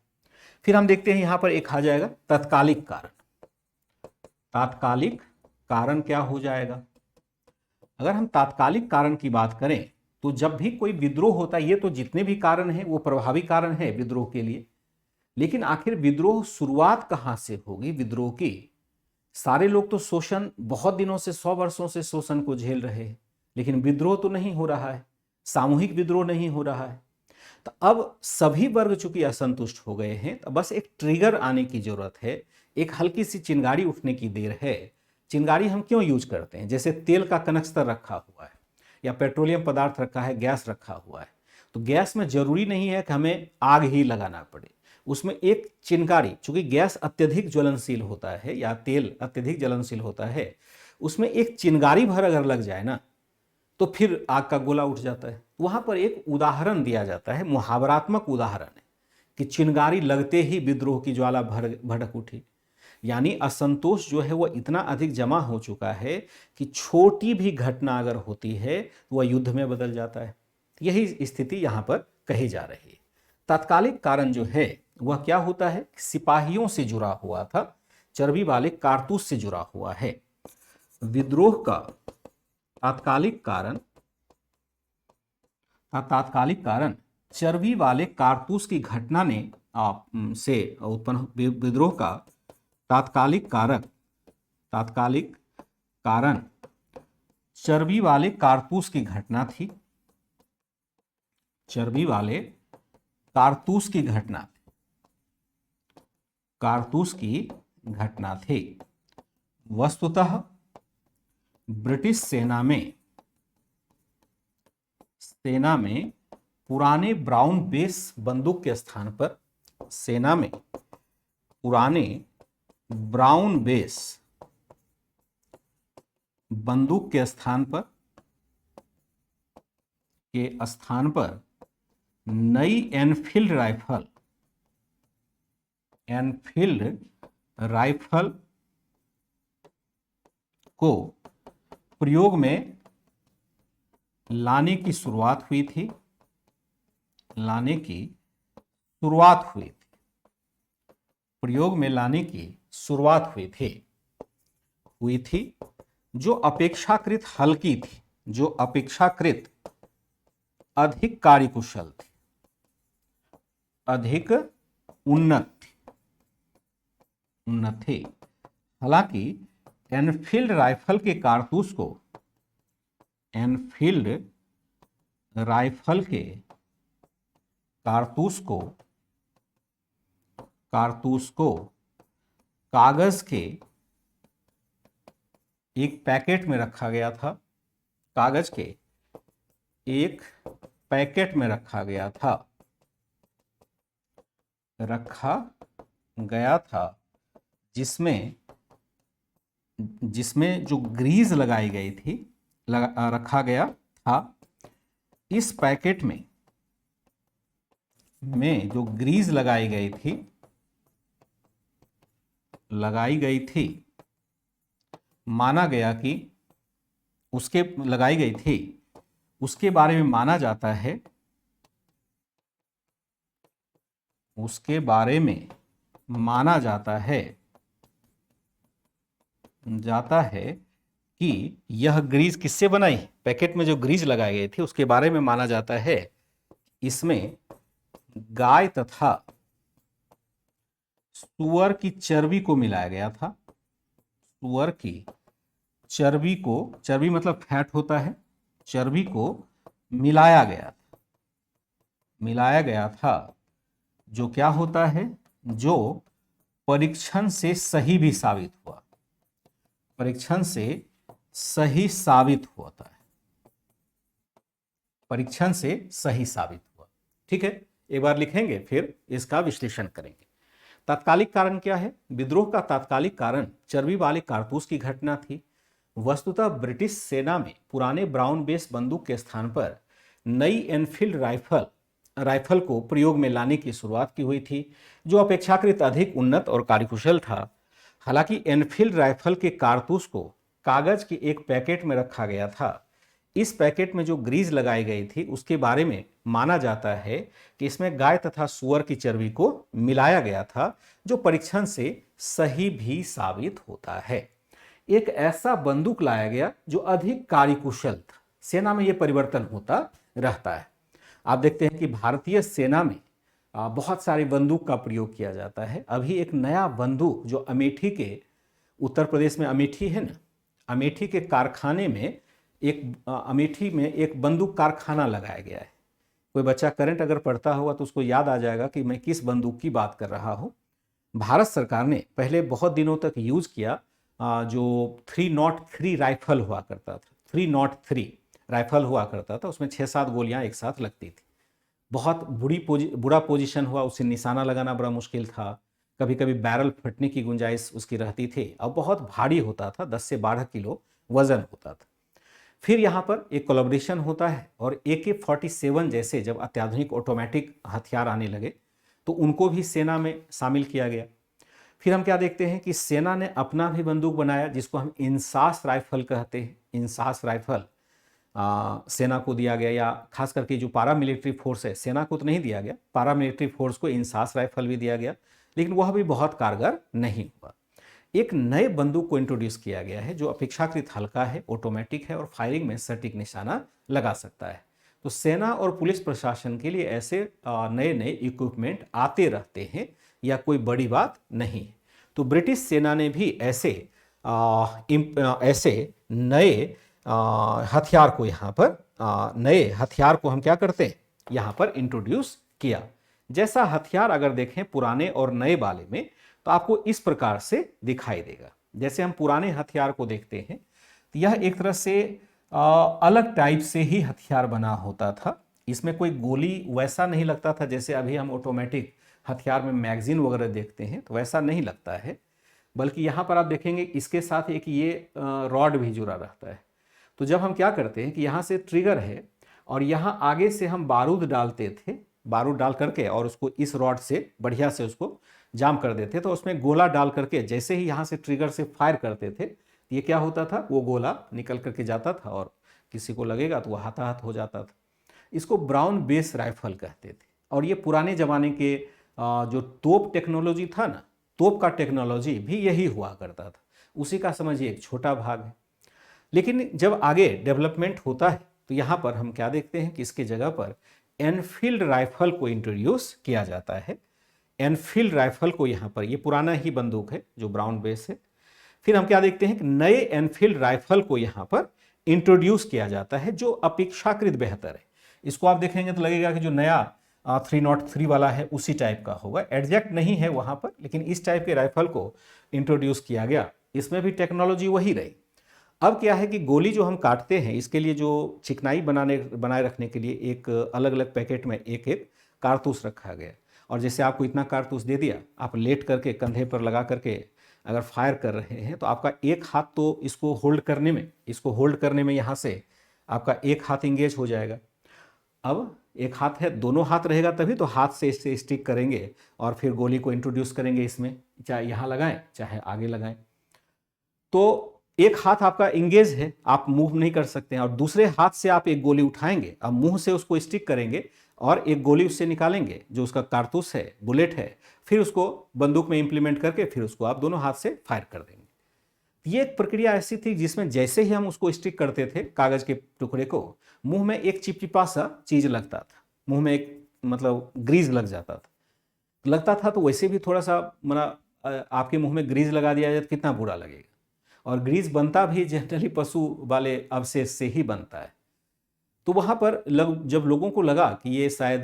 फिर हम देखते हैं यहां पर एक आ जाएगा तत्कालिक कारण। तात्कालिक कारण क्या हो जाएगा? अगर हम तात्कालिक कारण की बात करें तो जब भी कोई विद्रोह होता है, ये तो जितने भी कारण हैं वो प्रभावी कारण है विद्रोह के लिए, लेकिन आखिर विद्रोह शुरुआत कहां से होगी विद्रोह की? सारे लोग तो शोषण बहुत दिनों से, 100 वर्षों से शोषण को झेल रहे हैं, लेकिन विद्रोह तो नहीं हो रहा है, सामूहिक विद्रोह नहीं हो रहा है। तो अब सभी वर्ग चूंकि असंतुष्ट हो गए हैं, तो बस एक ट्रिगर आने की जरूरत है, एक हल्की सी चिंगारी उठने की देर है। चिंगारी हम क्यों यूज करते हैं? जैसे तेल का कनस्तर रखा हुआ है या पेट्रोलियम पदार्थ रखा है, गैस रखा हुआ है, तो गैस में जरूरी नहीं है कि हमें आग ही लगाना पड़े, उसमें एक चिंगारी, चूंकि गैस अत्यधिक ज्वलनशील होता है या तेल अत्यधिक ज्वलनशील होता है, उसमें एक चिंगारी भर अगर लग जाए ना तो फिर आग का गोला उठ जाता है। वहां पर एक उदाहरण दिया जाता है, मुहावरात्मक उदाहरण है कि चिंगारी लगते ही विद्रोह की ज्वाला भड़क उठी। यानी असंतोष जो है वह इतना अधिक जमा हो चुका है कि छोटी भी घटना अगर होती है तो वह युद्ध में बदल जाता है। यही स्थिति यहां पर कही जा रही है। तात्कालिक कारण जो है वह क्या होता है? सिपाहियों से जुड़ा हुआ था, चर्बी वाले कारतूस से जुड़ा हुआ है। विद्रोह का तात्कालिक कारण चर्बी वाले कारतूस की घटना ने से उत्पन्न, विद्रोह का तात्कालिक कारण चर्बी वाले कारतूस की घटना थी, चर्बी वाले कारतूस की घटना थी। वस्तुतः ब्रिटिश सेना में पुराने ब्राउन बेस बंदूक के स्थान पर सेना में पुराने ब्राउन बेस बंदूक के स्थान पर नई एनफील्ड राइफल को प्रयोग में लाने की शुरुआत हुई थी। प्रयोग में लाने की शुरुआत हुई थी जो अपेक्षाकृत हल्की थी, जो अपेक्षाकृत अधिक कार्यकुशल थी, अधिक उन्नत थी। हालांकि एनफील्ड राइफल के कारतूस को कागज के एक पैकेट में रखा गया था। कागज के एक पैकेट में रखा गया था जिसमें जो ग्रीज लगाई गई थी रखा गया था। इस पैकेट में जो ग्रीज लगाई गई थी माना गया कि उसके बारे में माना जाता है कि यह ग्रीज किससे बनाई, पैकेट में जो ग्रीज लगाई गई थी उसके बारे में माना जाता है इसमें गाय तथा सूअर की चर्बी को मिलाया गया था। सूअर की चर्बी मतलब फैट होता है, चर्बी को मिलाया गया था जो क्या होता है, जो परीक्षण से सही भी साबित हुआ। परीक्षण से सही साबित हुआ। ठीक है, एक बार लिखेंगे फिर इसका विश्लेषण करेंगे। तात्कालिक कारण क्या है? विद्रोह का तात्कालिक कारण चर्बी वाले कारतूस की घटना थी। वस्तुतः ब्रिटिश सेना में पुराने ब्राउन बेस बंदूक के स्थान पर नई एनफील्ड राइफल को प्रयोग में लाने की शुरुआत की हुई थी जो अपेक्षाकृत अधिक उन्नत और कार्यकुशल था। हालांकि एनफील्ड राइफल के कारतूस को कागज के एक पैकेट में रखा गया था। इस पैकेट में जो ग्रीज लगाई गई थी उसके बारे में माना जाता है कि इसमें गाय तथा सूअर की चर्बी को मिलाया गया था जो परीक्षण से सही भी साबित होता है। एक ऐसा बंदूक लाया गया जो अधिक कार्यकुशल था। सेना में यह परिवर्तन होता रहता है। आप देखते हैं कि भारतीय सेना में बहुत सारी बंदूक का प्रयोग किया जाता है। अभी एक नया बंदूक जो अमेठी के, उत्तर प्रदेश में अमेठी है ना, अमेठी के कारखाने में अमेठी में एक बंदूक कारखाना लगाया गया है। कोई बच्चा करंट अगर पढ़ता होगा तो उसको याद आ जाएगा कि मैं किस बंदूक की बात कर रहा हूँ। भारत सरकार ने पहले बहुत दिनों तक यूज किया जो 303 राइफल हुआ करता था। 303 राइफल हुआ करता था, उसमें 6-7 गोलियां एक साथ लगती थी। बहुत बुरा पोजीशन हुआ, उससे निशाना लगाना बड़ा मुश्किल था। कभी कभी बैरल फटने की गुंजाइश उसकी रहती थी और बहुत भारी होता था, 10 से 12 किलो वजन होता था। फिर यहाँ पर एक कोलैबोरेशन होता है और AK-47 जैसे जब अत्याधुनिक ऑटोमेटिक हथियार आने लगे तो उनको भी सेना में शामिल किया गया। फिर हम क्या देखते हैं कि सेना ने अपना भी बंदूक बनाया जिसको हम इंसास राइफल कहते हैं। इंसास राइफल सेना को दिया गया, या खास करके जो पारामिलिट्री फोर्स है, सेना को तो नहीं दिया गया, पारामिलिट्री फोर्स को इंसास राइफल भी दिया गया, लेकिन वह भी बहुत कारगर नहीं हुआ। एक नए बंदूक को इंट्रोड्यूस किया गया है जो अपेक्षाकृत हल्का है, ऑटोमेटिक है और फायरिंग में सटीक निशाना लगा सकता है। तो सेना और पुलिस प्रशासन के लिए ऐसे नए नए इक्विपमेंट आते रहते हैं, या कोई बड़ी बात नहीं। तो ब्रिटिश सेना ने भी ऐसे नए हथियार को यहाँ पर नए हथियार को हम क्या करते हैं, यहाँ पर इंट्रोड्यूस किया। जैसा हथियार अगर देखें पुराने और नए वाले में तो आपको इस प्रकार से दिखाई देगा। जैसे हम पुराने हथियार को देखते हैं तो यह एक तरह से अलग टाइप से ही हथियार बना होता था। इसमें कोई गोली वैसा नहीं लगता था जैसे अभी हम ऑटोमेटिक हथियार में मैगजीन वगैरह देखते हैं, तो वैसा नहीं लगता है। बल्कि यहाँ पर आप देखेंगे इसके साथ एक ये रॉड भी जुड़ा रहता है। तो जब हम क्या करते हैं कि यहाँ से ट्रिगर है और यहाँ आगे से हम बारूद डालते थे, बारूद डाल करके और उसको इस रॉड से बढ़िया से उसको जाम कर देते, तो उसमें गोला डाल करके जैसे ही यहाँ से ट्रिगर से फायर करते थे, ये क्या होता था, वो गोला निकल करके जाता था और किसी को लगेगा तो वो हाथाहाथ हो जाता था। इसको ब्राउन बेस राइफल कहते थे। और ये पुराने ज़माने के जो तोप टेक्नोलॉजी था ना, तोप का टेक्नोलॉजी भी यही हुआ करता था, उसी का समझिए एक छोटा भाग है। लेकिन जब आगे डेवलपमेंट होता है तो यहाँ पर हम क्या देखते हैं कि इसके जगह पर एनफील्ड राइफल को इंट्रोड्यूस किया जाता है। एनफील्ड राइफल को यहाँ पर, ये पुराना ही बंदूक है जो ब्राउन बेस है। फिर हम क्या देखते हैं कि नए एनफील्ड राइफल को यहाँ पर इंट्रोड्यूस किया जाता है जो अपेक्षाकृत बेहतर है। इसको आप देखेंगे तो लगेगा कि जो नया 303 वाला है उसी टाइप का होगा, एग्जैक्ट नहीं है वहाँ पर, लेकिन इस टाइप के राइफल को इंट्रोड्यूस किया गया। इसमें भी टेक्नोलॉजी वही रही। अब क्या है कि गोली जो हम काटते हैं इसके लिए जो चिकनाई बनाए रखने के लिए एक अलग अलग पैकेट में एक एक कारतूस रखा गया। और जैसे आपको इतना कारतूस दे दिया, आप लेट करके कंधे पर लगा करके अगर फायर कर रहे हैं तो आपका एक हाथ तो इसको होल्ड करने में यहाँ से आपका एक हाथ इंगेज हो जाएगा। अब एक हाथ है, दोनों हाथ रहेगा तभी तो हाथ से इससे स्टिक करेंगे और फिर गोली को इंट्रोड्यूस करेंगे इसमें, चाहे यहाँ लगाएं चाहे आगे लगाएं। तो एक हाथ आपका इंगेज है, आप मूव नहीं कर सकते हैं, और दूसरे हाथ से आप एक गोली उठाएंगे, अब मुंह से उसको स्टिक करेंगे और एक गोली उससे निकालेंगे जो उसका कारतूस है, बुलेट है, फिर उसको बंदूक में इंप्लीमेंट करके फिर उसको आप दोनों हाथ से फायर कर देंगे। ये एक प्रक्रिया ऐसी थी जिसमें जैसे ही हम उसको स्टिक करते थे कागज के टुकड़े को, मुंह में एक चिपचिपा सा चीज लगता था, मुंह में एक मतलब ग्रीज लग जाता था। तो वैसे भी थोड़ा सा आपके मुंह में ग्रीज लगा दिया जाए तो कितना बुरा लगेगा। और ग्रीस बनता भी जनरली पशु वाले अवशेष से ही बनता है। तो वहाँ पर जब लोगों को लगा कि ये शायद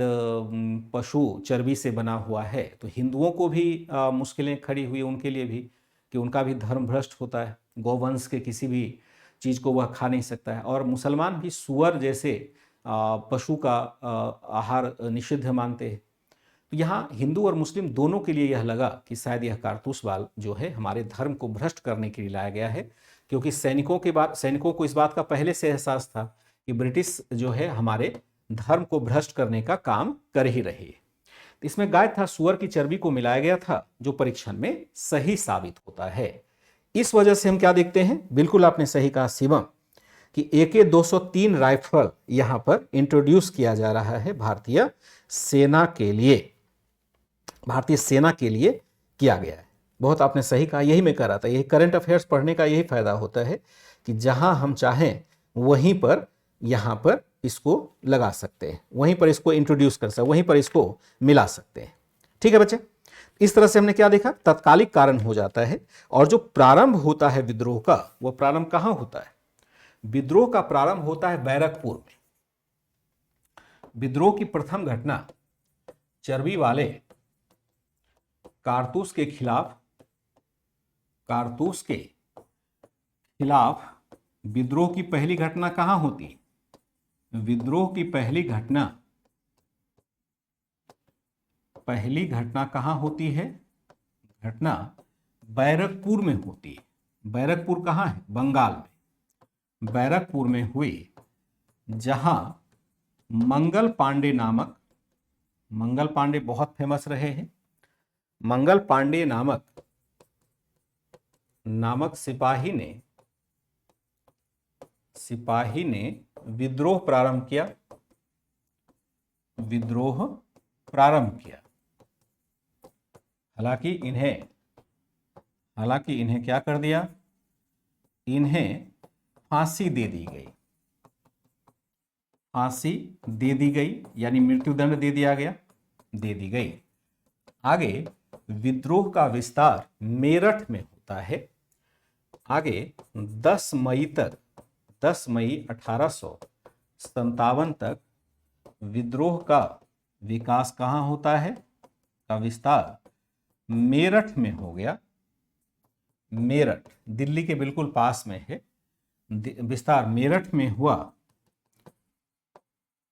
पशु चर्बी से बना हुआ है, तो हिंदुओं को भी मुश्किलें खड़ी हुई उनके लिए भी, कि उनका भी धर्म भ्रष्ट होता है, गौवंश के किसी भी चीज़ को वह खा नहीं सकता है। और मुसलमान भी सुअर जैसे पशु का आहार निषिद्ध मानते हैं। तो यहाँ हिंदू और मुस्लिम दोनों के लिए यह लगा कि शायद यह कारतूस बाल जो है हमारे धर्म को भ्रष्ट करने के लिए लाया गया है, क्योंकि सैनिकों को इस बात का पहले से एहसास था कि ब्रिटिश जो है हमारे धर्म को भ्रष्ट करने का काम कर ही रही है। तो इसमें गाय तथा सुअर की चर्बी को मिलाया गया था, जो परीक्षण में सही साबित होता है। इस वजह से हम क्या देखते हैं, बिल्कुल आपने सही कहा शिवम, कि AK-203 राइफल यहां पर इंट्रोड्यूस किया जा रहा है भारतीय सेना के लिए किया गया है। बहुत आपने सही कहा, यही मैं कह रहा था, यही करंट अफेयर्स पढ़ने का यही फायदा होता है कि जहां हम चाहें वहीं पर यहां पर इसको लगा सकते हैं, वहीं पर इसको इंट्रोड्यूस कर सकते हैं, वहीं पर इसको मिला सकते हैं। ठीक है बच्चे, इस तरह से हमने क्या देखा, तत्कालिक कारण हो जाता है। और जो प्रारंभ होता है विद्रोह का, वह प्रारंभ कहां होता है? विद्रोह का प्रारंभ होता है बैरकपुर में। विद्रोह की प्रथम घटना चर्बी वाले कारतूस के खिलाफ विद्रोह की पहली घटना कहां होती है? विद्रोह की पहली घटना कहां होती है? घटना बैरकपुर में होती है। बैरकपुर कहां है? बंगाल में। बैरकपुर में हुई, जहां मंगल पांडे बहुत फेमस रहे हैं। मंगल पांडे नामक सिपाही ने विद्रोह प्रारंभ किया। हालांकि इन्हें क्या कर दिया? इन्हें फांसी दे दी गई, यानी मृत्युदंड दे दी गई। आगे विद्रोह का विस्तार मेरठ में होता है। आगे 10 मई 1857 तक विद्रोह का विकास कहां होता है? का विस्तार मेरठ में हो गया। मेरठ दिल्ली के बिल्कुल पास में है। विस्तार मेरठ में हुआ,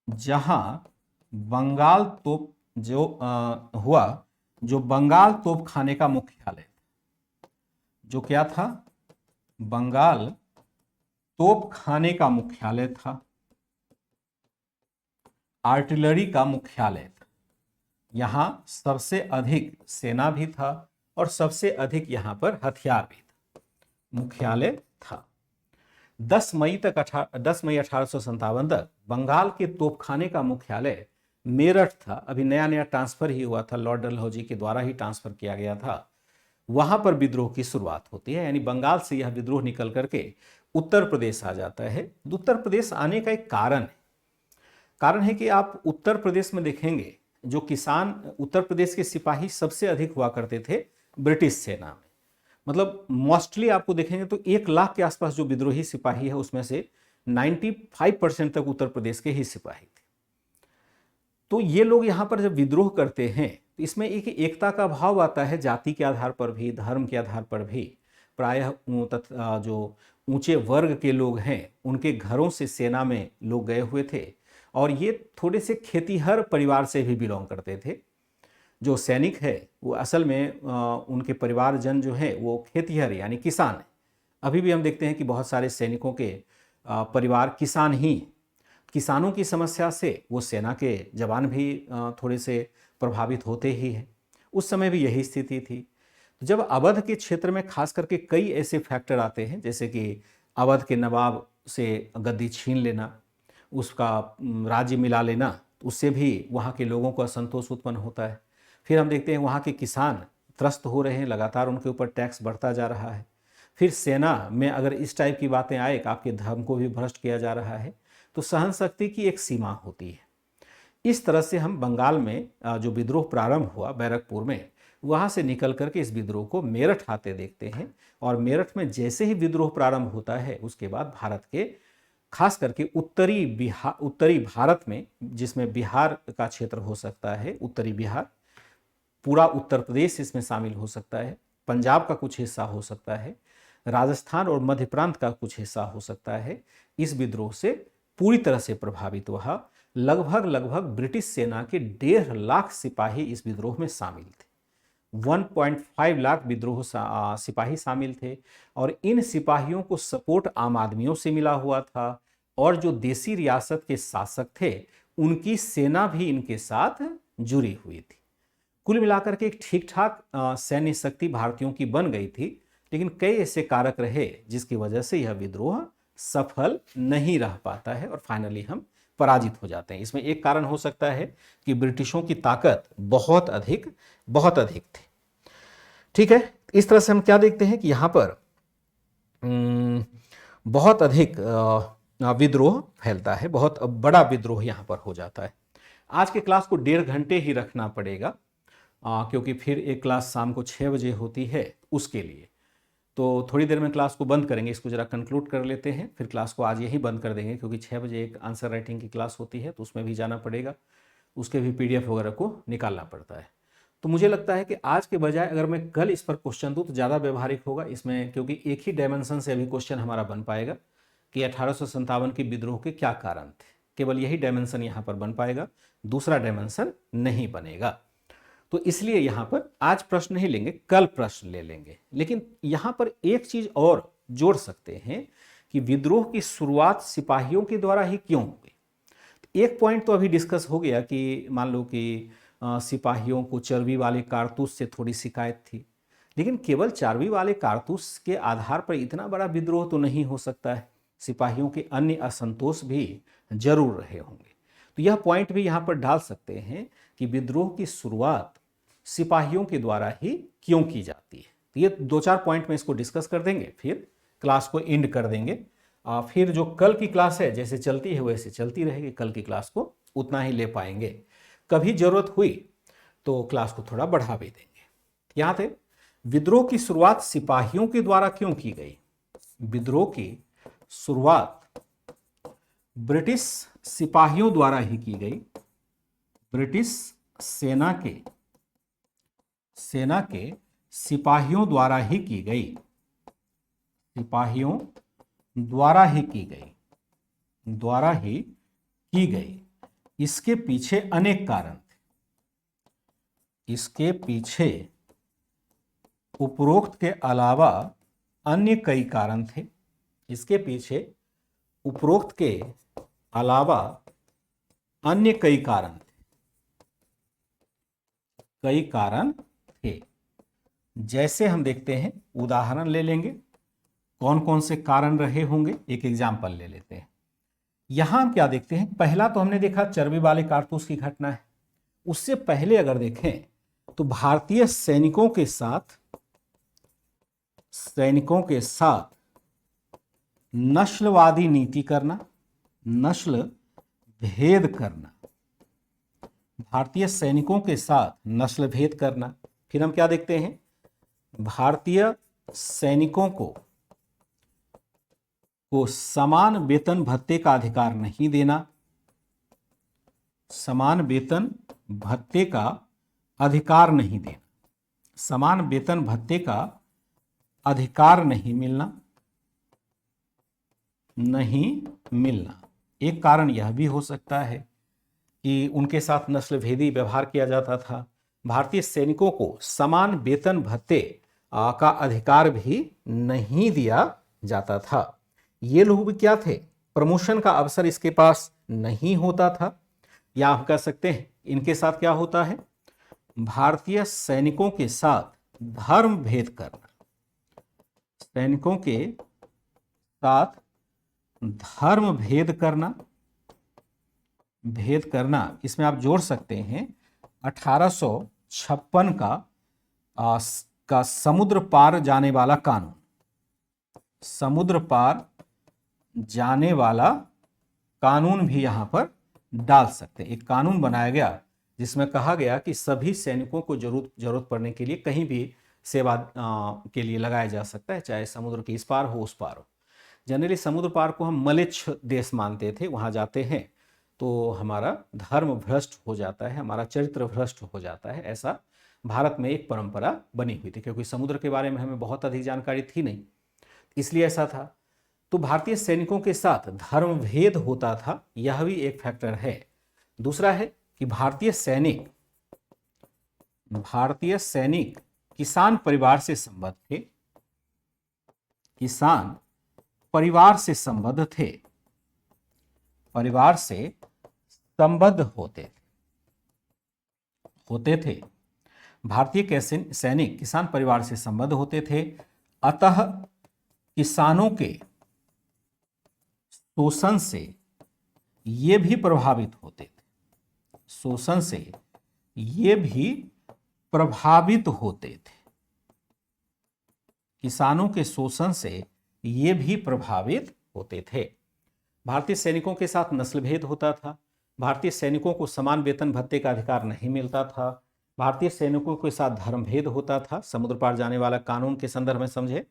जहां बंगाल तोप जो बंगाल तोपखाने का मुख्यालय। जो क्या था, बंगाल तोपखाने का मुख्यालय था, आर्टिलरी का मुख्यालय था। यहां सबसे अधिक सेना भी था और सबसे अधिक यहां पर हथियार भी था, मुख्यालय था। 10 मई 1857 तक बंगाल के तोपखाने का मुख्यालय मेरठ था। अभी नया नया ट्रांसफर ही हुआ था, लॉर्ड डलहौजी के द्वारा ही ट्रांसफर किया गया था। वहां पर विद्रोह की शुरुआत होती है, यानी बंगाल से यह विद्रोह निकल करके उत्तर प्रदेश आ जाता है। उत्तर प्रदेश आने का एक कारण है कि आप उत्तर प्रदेश में देखेंगे जो किसान, उत्तर प्रदेश के सिपाही सबसे अधिक हुआ करते थे ब्रिटिश सेना में। मतलब मोस्टली आपको देखेंगे तो 1 लाख के आसपास जो विद्रोही सिपाही है उसमें से 95% तक उत्तर प्रदेश के ही सिपाही थे। तो ये लोग यहाँ पर जब विद्रोह करते हैं तो इसमें एक एकता का भाव आता है, जाति के आधार पर भी, धर्म के आधार पर भी। प्रायः जो ऊंचे वर्ग के लोग हैं उनके घरों से सेना में लोग गए हुए थे और ये थोड़े से खेतीहर परिवार से भी बिलोंग करते थे। जो सैनिक है वो असल में उनके परिवारजन जो है वो खेतीहर यानी किसान है। अभी भी हम देखते हैं कि बहुत सारे सैनिकों के परिवार किसान ही। किसानों की समस्या से वो सेना के जवान भी थोड़े से प्रभावित होते ही हैं। उस समय भी यही स्थिति थी। तो जब अवध के क्षेत्र में खास करके कई ऐसे फैक्टर आते हैं, जैसे कि अवध के नवाब से गद्दी छीन लेना, उसका राज्य मिला लेना, उससे भी वहाँ के लोगों को असंतोष उत्पन्न होता है। फिर हम देखते हैं वहाँ के किसान त्रस्त हो रहे हैं, लगातार उनके ऊपर टैक्स बढ़ता जा रहा है। फिर सेना में अगर इस टाइप की बातें आए कि आपके धर्म को भी भ्रष्ट किया जा रहा है, तो सहन शक्ति की एक सीमा होती है। इस तरह से हम बंगाल में जो विद्रोह प्रारंभ हुआ बैरकपुर में, वहाँ से निकल करके इस विद्रोह को मेरठ आते देखते हैं। और मेरठ में जैसे ही विद्रोह प्रारंभ होता है उसके बाद भारत के खास करके उत्तरी भारत में, जिसमें बिहार का क्षेत्र हो सकता है, उत्तरी बिहार, पूरा उत्तर प्रदेश इसमें शामिल हो सकता है, पंजाब का कुछ हिस्सा हो सकता है, राजस्थान और मध्य प्रांत का कुछ हिस्सा हो सकता है, इस विद्रोह से पूरी तरह से प्रभावित हुआ। लगभग ब्रिटिश सेना के 1.5 लाख सिपाही इस विद्रोह में शामिल थे। 1.5 लाख विद्रोह सिपाही शामिल थे और इन सिपाहियों को सपोर्ट आम आदमियों से मिला हुआ था और जो देसी रियासत के शासक थे उनकी सेना भी इनके साथ जुड़ी हुई थी। कुल मिलाकर के एक ठीक ठाक सैन्य शक्ति भारतीयों की बन गई थी, लेकिन कई ऐसे कारक रहे जिसकी वजह से यह विद्रोह सफल नहीं रह पाता है और फाइनली हम पराजित हो जाते हैं। इसमें एक कारण हो सकता है कि ब्रिटिशों की ताकत बहुत अधिक थी। ठीक है, इस तरह से हम क्या देखते हैं कि यहाँ पर बहुत अधिक विद्रोह फैलता है, बहुत बड़ा विद्रोह यहाँ पर हो जाता है। आज के क्लास को 1.5 घंटे ही रखना पड़ेगा क्योंकि फिर एक क्लास शाम को 6 बजे होती है उसके लिए। तो थोड़ी देर में क्लास को बंद करेंगे, इसको जरा कंक्लूड कर लेते हैं, फिर क्लास को आज यही बंद कर देंगे क्योंकि 6 बजे एक आंसर राइटिंग की क्लास होती है तो उसमें भी जाना पड़ेगा, उसके भी PDF वगैरह को निकालना पड़ता है। तो मुझे लगता है कि आज के बजाय अगर मैं कल इस पर क्वेश्चन दूँ तो ज़्यादा व्यवहारिक होगा इसमें, क्योंकि एक ही डायमेंशन से अभी क्वेश्चन हमारा बन पाएगा कि 1857 के विद्रोह के क्या कारण थे। केवल यही डायमेंशन यहाँ पर बन पाएगा, दूसरा डायमेंशन नहीं बनेगा। तो इसलिए यहाँ पर आज प्रश्न नहीं लेंगे, कल प्रश्न ले लेंगे। लेकिन यहाँ पर एक चीज और जोड़ सकते हैं कि विद्रोह की शुरुआत सिपाहियों के द्वारा ही क्यों हुई। एक पॉइंट तो अभी डिस्कस हो गया कि मान लो कि सिपाहियों को चर्बी वाले कारतूस से थोड़ी शिकायत थी, लेकिन केवल चर्बी वाले कारतूस के आधार पर इतना बड़ा विद्रोह तो नहीं हो सकता है, सिपाहियों के अन्य असंतोष भी जरूर रहे होंगे। तो यह पॉइंट भी यहाँ पर डाल सकते हैं कि विद्रोह की शुरुआत सिपाहियों के द्वारा ही क्यों की जाती है। तो ये 2-4 पॉइंट में इसको डिस्कस कर देंगे, फिर क्लास को एंड कर देंगे। फिर जो कल की क्लास है जैसे चलती है वैसे चलती रहेगी, कल की क्लास को उतना ही ले पाएंगे। कभी जरूरत हुई तो क्लास को थोड़ा बढ़ा भी देंगे। यहाँ थे विद्रोह की शुरुआत सिपाहियों के द्वारा क्यों की गई। विद्रोह की शुरुआत ब्रिटिश सिपाहियों द्वारा ही की गई, ब्रिटिश सेना के सिपाहियों द्वारा ही की गई, सिपाहियों द्वारा ही की गई। इसके पीछे अनेक कारण थे, इसके पीछे उपरोक्त के अलावा अन्य कई कारण थे। इसके पीछे उपरोक्त के अलावा अन्य कई कारण थे। जैसे हम देखते हैं, उदाहरण ले लेंगे, कौन कौन से कारण रहे होंगे, एक एग्जाम्पल ले लेते हैं। यहां हम क्या देखते हैं, पहला तो हमने देखा चर्बी वाले कारतूस की घटना है। उससे पहले अगर देखें तो भारतीय सैनिकों के साथ नस्लवादी नीति करना, नस्ल भेद करना, भारतीय सैनिकों के साथ नस्ल भेद करना। फिर हम क्या देखते हैं, भारतीय सैनिकों को समान वेतन भत्ते का अधिकार नहीं देना, समान वेतन भत्ते का अधिकार नहीं देना, समान वेतन भत्ते का अधिकार नहीं मिलना। एक कारण यह भी हो सकता है कि उनके साथ नस्ल भेदी व्यवहार किया जाता था। भारतीय सैनिकों को समान वेतन भत्ते का अधिकार भी नहीं दिया जाता था। ये लोग भी क्या थे, प्रमोशन का अवसर इसके पास नहीं होता था। या आप कह सकते हैं इनके साथ क्या होता है, भारतीय सैनिकों के साथ धर्म भेद करना, सैनिकों के साथ धर्म भेद करना। इसमें आप जोड़ सकते हैं 1856 का समुद्र पार जाने वाला कानून, समुद्र पार जाने वाला कानून भी यहां पर डाल सकते हैं। एक कानून बनाया गया जिसमें कहा गया कि सभी सैनिकों को जरूरत पड़ने के लिए कहीं भी सेवा के लिए लगाया जा सकता है, चाहे समुद्र के इस पार हो उस पार हो। जनरली समुद्र पार को हम मलेच्छ देश मानते थे, वहां जाते हैं तो हमारा धर्म भ्रष्ट हो जाता है, हमारा चरित्र भ्रष्ट हो जाता है। ऐसा भारत में एक परंपरा बनी हुई थी, क्योंकि समुद्र के बारे में हमें बहुत अधिक जानकारी थी नहीं, इसलिए ऐसा था। तो भारतीय सैनिकों के साथ धर्म भेद होता था, यह भी एक फैक्टर है। दूसरा है कि भारतीय सैनिक किसान परिवार से संबद्ध थे, किसान परिवार से संबद्ध थे, परिवार से संबद्ध होते थे। भारतीय सैनिक किसान परिवार से संबद्ध होते थे, अतः किसानों के शोषण से ये भी प्रभावित होते थे, शोषण से ये भी प्रभावित होते थे, किसानों के शोषण से ये भी प्रभावित होते थे। भारतीय सैनिकों के साथ नस्ल भेद होता था, भारतीय सैनिकों को समान वेतन भत्ते का अधिकार नहीं मिलता था, भारतीय सैनिकों के साथ धर्म भेद होता था, समुद्र पार जाने वाला कानून के संदर्भ में समझे।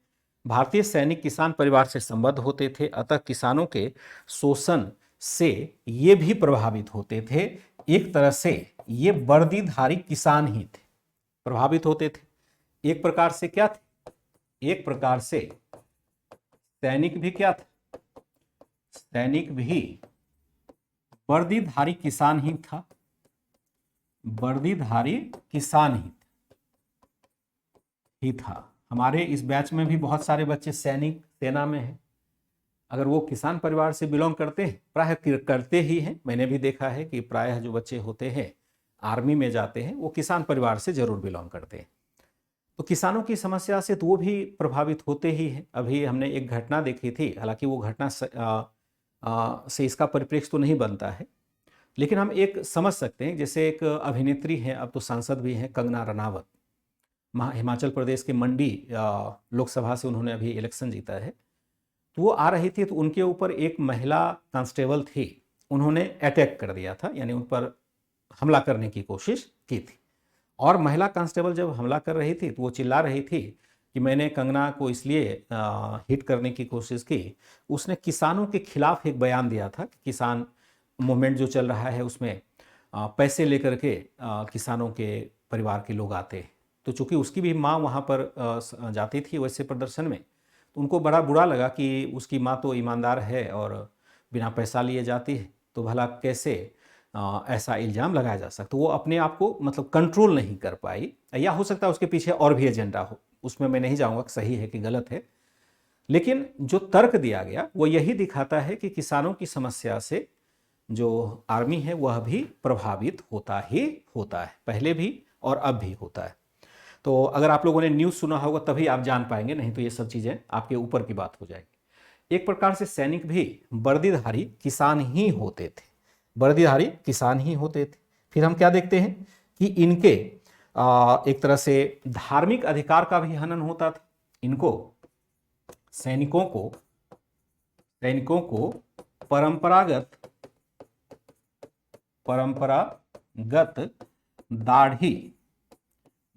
भारतीय सैनिक किसान परिवार से संबद्ध होते थे, अतः किसानों के शोषण से ये भी प्रभावित होते थे। एक तरह से ये वर्दीधारी किसान ही थे, प्रभावित होते थे। एक प्रकार से क्या थे, एक प्रकार से सैनिक भी क्या था, सैनिक भी वर्दीधारी किसान ही था, वर्दीधारी किसान ही था। हमारे इस बैच में भी बहुत सारे बच्चे सैनिक सेना में हैं। अगर वो किसान परिवार से बिलोंग करते हैं, प्रायः करते ही हैं, मैंने भी देखा है कि प्रायः जो बच्चे होते हैं आर्मी में जाते हैं वो किसान परिवार से जरूर बिलोंग करते हैं। तो किसानों की समस्या से तो वो भी प्रभावित होते ही हैं। अभी हमने एक घटना देखी थी, हालांकि वो घटना से इसका परिप्रेक्ष्य तो नहीं बनता है, लेकिन हम एक समझ सकते हैं। जैसे एक अभिनेत्री हैं, अब तो सांसद भी हैं, कंगना रनावत, हिमाचल प्रदेश के मंडी लोकसभा से उन्होंने अभी इलेक्शन जीता है। तो वो आ रही थी, तो उनके ऊपर एक महिला कांस्टेबल थी, उन्होंने अटैक कर दिया था, यानी उन पर हमला करने की कोशिश की थी। और महिला कांस्टेबल जब हमला कर रही थी तो वो चिल्ला रही थी कि मैंने कंगना को इसलिए हिट करने की कोशिश की। उसने किसानों के खिलाफ एक बयान दिया था कि किसान मूवमेंट जो चल रहा है उसमें पैसे लेकर के किसानों के परिवार के लोग आते हैं। तो चूंकि उसकी भी माँ वहाँ पर जाती थी वैसे प्रदर्शन में, तो उनको बड़ा बुरा लगा कि उसकी माँ तो ईमानदार है और बिना पैसा लिए जाती है, तो भला कैसे ऐसा इल्ज़ाम लगाया जा सकता। वो अपने आप को मतलब कंट्रोल नहीं कर पाई, या हो सकता है उसके पीछे और भी एजेंडा हो, उसमें मैं नहीं जाऊँगा कि सही है कि गलत है। लेकिन जो तर्क दिया गया वो यही दिखाता है कि किसानों की समस्या से जो आर्मी है वह भी प्रभावित होता ही होता है, पहले भी और अब भी होता है। तो अगर आप लोगों ने न्यूज़ सुना होगा तभी आप जान पाएंगे, नहीं तो ये सब चीज़ें आपके ऊपर की बात हो जाएगी। एक प्रकार से सैनिक भी वर्दीधारी किसान ही होते थे, वर्दीधारी किसान ही होते थे। फिर हम क्या देखते हैं कि इनके एक तरह से धार्मिक अधिकार का भी हनन होता था। इनको सैनिकों को परंपरागत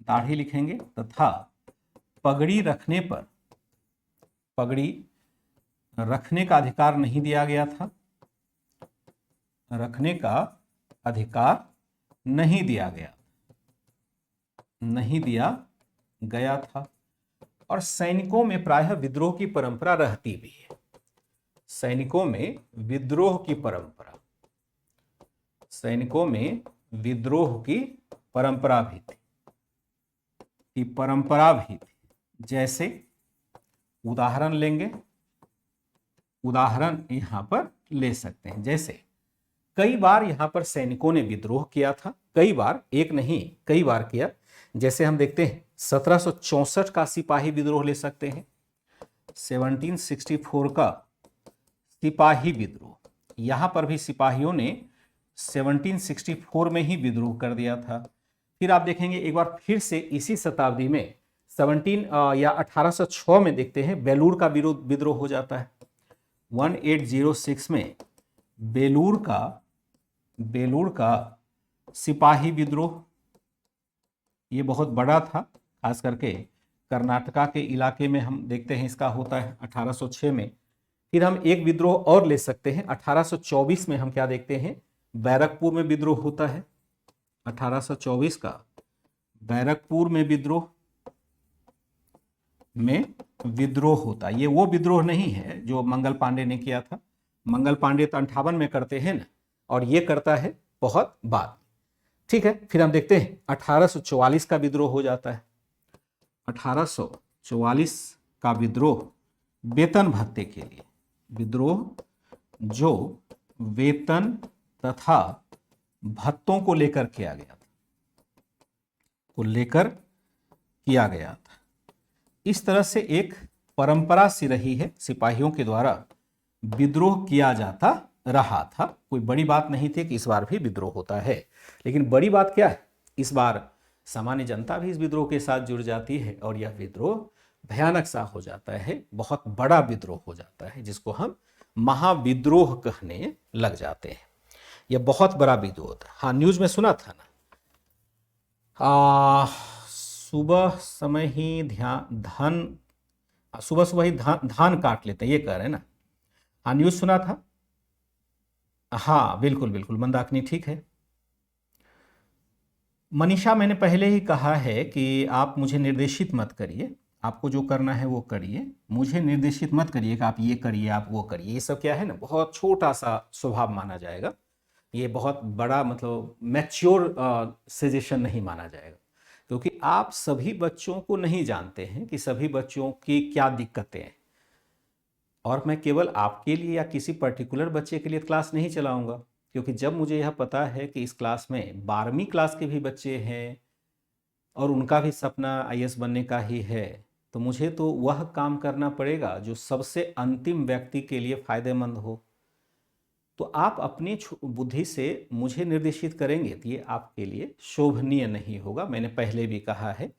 दाढ़ी लिखेंगे तथा पगड़ी रखने का अधिकार नहीं दिया गया था, रखने का अधिकार नहीं दिया गया था। और सैनिकों में प्रायः विद्रोह की परंपरा रहती भी है, सैनिकों में विद्रोह की परंपरा भी थी। जैसे उदाहरण यहां पर ले सकते हैं। जैसे कई बार यहां पर सैनिकों ने विद्रोह किया था, कई बार, एक नहीं कई बार किया। जैसे हम देखते हैं 1764 का सिपाही विद्रोह ले सकते हैं, 1764 का सिपाही विद्रोह। यहां पर भी सिपाहियों ने 1764 में ही विद्रोह कर दिया था। फिर आप देखेंगे एक बार फिर से इसी शताब्दी में 1806 में देखते हैं बेलूर का विद्रोह हो जाता है। 1806 में बेलूर का सिपाही विद्रोह, ये बहुत बड़ा था, खास करके कर्नाटका के इलाके में हम देखते हैं इसका होता है 1806 में। फिर हम एक विद्रोह और ले सकते हैं 1824 में। हम क्या देखते हैं, बैरकपुर में विद्रोह होता है, 1824 का बैरकपुर में विद्रोह होता है। ये वो विद्रोह नहीं है जो मंगल पांडे ने किया था, मंगल पांडे तो 58 में करते हैं ना, और ये करता है बहुत बाद। ठीक है, फिर हम देखते हैं 1844 का विद्रोह हो जाता है। 1844 का विद्रोह वेतन भत्ते के लिए, विद्रोह जो वेतन तथा भत्तों को लेकर किया गया था, इस तरह से एक परंपरा सी रही है, सिपाहियों के द्वारा विद्रोह किया जाता रहा था। कोई बड़ी बात नहीं थी कि इस बार भी विद्रोह होता है। लेकिन बड़ी बात क्या है, इस बार सामान्य जनता भी इस विद्रोह के साथ जुड़ जाती है और यह विद्रोह भयानक सा हो जाता है, बहुत बड़ा विद्रोह हो जाता है, जिसको हम महाविद्रोह कहने लग जाते हैं। यह बहुत बड़ा विद्रोह था। हाँ, न्यूज में सुना था ना, सुबह समय ही धान काट लेते हैं, ये कह रहे हैं ना। हाँ, न्यूज सुना था। हाँ बिल्कुल बिल्कुल, मंदाकिनी ठीक है। मनीषा, मैंने पहले ही कहा है कि आप मुझे निर्देशित मत करिए, आपको जो करना है वो करिए, मुझे निर्देशित मत करिए कि आप ये करिए आप वो करिए। ये सब क्या है ना, बहुत छोटा सा स्वभाव माना जाएगा, ये बहुत बड़ा मतलब मैच्योर सजेशन नहीं माना जाएगा, क्योंकि आप सभी बच्चों को नहीं जानते हैं कि सभी बच्चों की क्या दिक्कतें हैं। और मैं केवल आपके लिए या किसी पर्टिकुलर बच्चे के लिए क्लास नहीं चलाऊंगा, क्योंकि जब मुझे यह पता है कि इस क्लास में 12वीं क्लास के भी बच्चे हैं और उनका भी सपना आईएएस बनने का ही है, तो मुझे तो वह काम करना पड़ेगा जो सबसे अंतिम व्यक्ति के लिए फायदेमंद हो। तो आप अपनी बुद्धि से मुझे निर्देशित करेंगे तो ये आपके लिए शोभनीय नहीं होगा। मैंने पहले भी कहा है,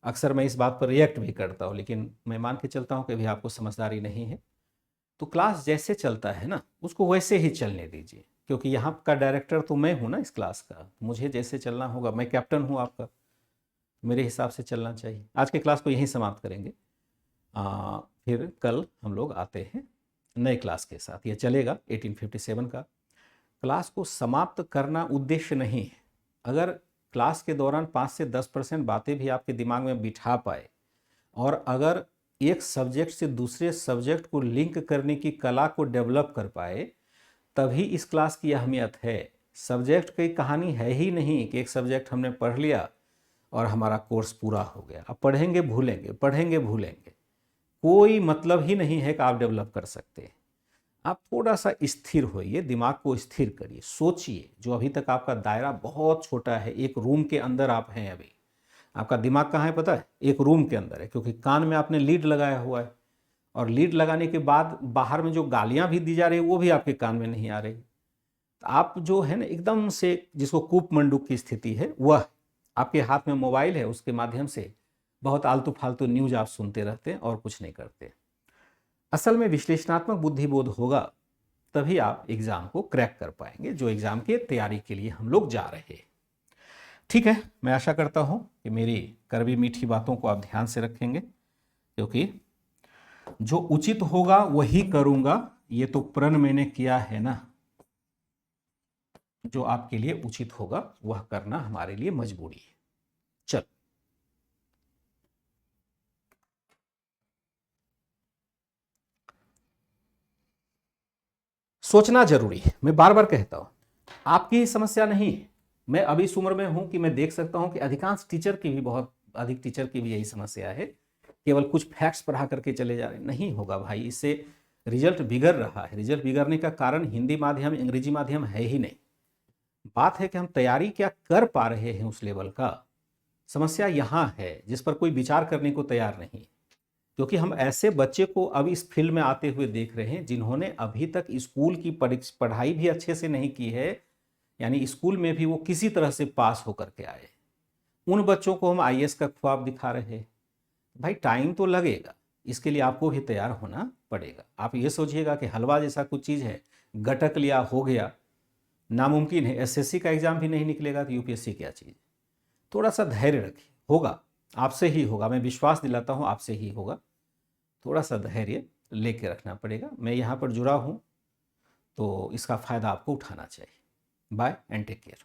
अक्सर मैं इस बात पर रिएक्ट भी करता हूँ, लेकिन मैं मान के चलता हूँ कि अभी आपको समझदारी नहीं है। तो क्लास जैसे चलता है ना, उसको वैसे ही चलने दीजिए, क्योंकि यहाँ का डायरेक्टर तो मैं हूँ ना इस क्लास का, मुझे जैसे चलना होगा, मैं कैप्टन हूँ आपका, मेरे हिसाब से चलना चाहिए। आज के क्लास को यहीं समाप्त करेंगे, फिर कल हम लोग आते हैं नए क्लास के साथ। ये चलेगा 1857 का। क्लास को समाप्त करना उद्देश्य नहीं है। अगर क्लास के दौरान 5 से 10% बातें भी आपके दिमाग में बिठा पाए, और अगर एक सब्जेक्ट से दूसरे सब्जेक्ट को लिंक करने की कला को डेवलप कर पाए, तभी इस क्लास की अहमियत है। सब्जेक्ट की कहानी है ही नहीं कि एक सब्जेक्ट हमने पढ़ लिया और हमारा कोर्स पूरा हो गया। अब पढ़ेंगे भूलेंगे, पढ़ेंगे भूलेंगे, कोई मतलब ही नहीं है कि आप डेवलप कर सकते हैं। आप थोड़ा सा स्थिर होइए, दिमाग को स्थिर करिए, सोचिए। जो अभी तक आपका दायरा बहुत छोटा है, एक रूम के अंदर आप हैं अभी। आपका दिमाग कहाँ है पता है? एक रूम के अंदर है, क्योंकि कान में आपने लीड लगाया हुआ है, और लीड लगाने के बाद बाहर में जो गालियां भी दी जा रही है वो भी आपके कान में नहीं आ रही। आप जो है ना एकदम से, जिसको कूप मंडूक की स्थिति है, वह आपके हाथ में मोबाइल है, उसके माध्यम से बहुत आलतू फालतू न्यूज आप सुनते रहते हैं और कुछ नहीं करते। असल में विश्लेषणात्मक बुद्धिबोध होगा तभी आप एग्जाम को क्रैक कर पाएंगे, जो एग्जाम की तैयारी के लिए हम लोग जा रहे हैं। ठीक है, मैं आशा करता हूं कि मेरी कड़वी मीठी बातों को आप ध्यान से रखेंगे, क्योंकि जो उचित होगा वही करूंगा, ये तो प्रण मैंने किया है ना। जो आपके लिए उचित होगा वह करना हमारे लिए मजबूरी है। चल, सोचना जरूरी है। मैं बार बार कहता हूं, आपकी ही समस्या नहीं है। मैं अभी इस उम्र में हूं कि मैं देख सकता हूं कि अधिकांश टीचर की भी, बहुत अधिक टीचर की भी यही समस्या है। केवल कुछ फैक्ट्स पढ़ा करके चले जा रहे हैं। नहीं होगा भाई, इससे रिजल्ट बिगड़ रहा है। रिजल्ट बिगड़ने का कारण हिंदी माध्यम, अंग्रेजी माध्यम है ही नहीं। बात है कि हम तैयारी क्या कर पा रहे हैं उस लेवल का। समस्या यहां है जिस पर कोई विचार करने को तैयार नहीं, क्योंकि हम ऐसे बच्चे को अब इस फील्ड में आते हुए देख रहे हैं जिन्होंने अभी तक स्कूल की पढ़ाई भी अच्छे से नहीं की है, यानी स्कूल में भी वो किसी तरह से पास होकर के आए। उन बच्चों को हम आईएएस का ख्वाब दिखा रहे हैं। भाई टाइम तो लगेगा, इसके लिए आपको भी तैयार होना पड़ेगा। आप ये सोचिएगा कि हलवा जैसा कुछ चीज़ है, गटक लिया हो गया, नामुमकिन है। एसएससी का एग्जाम भी नहीं निकलेगा तो यूपीएससी क्या चीज़। थोड़ा सा धैर्य रखिए, होगा, आपसे ही होगा। मैं विश्वास दिलाता हूँ आपसे ही होगा। थोड़ा सा धैर्य लेके रखना पड़ेगा। मैं यहाँ पर जुड़ा हूँ तो इसका फ़ायदा आपको उठाना चाहिए। Bye and take care.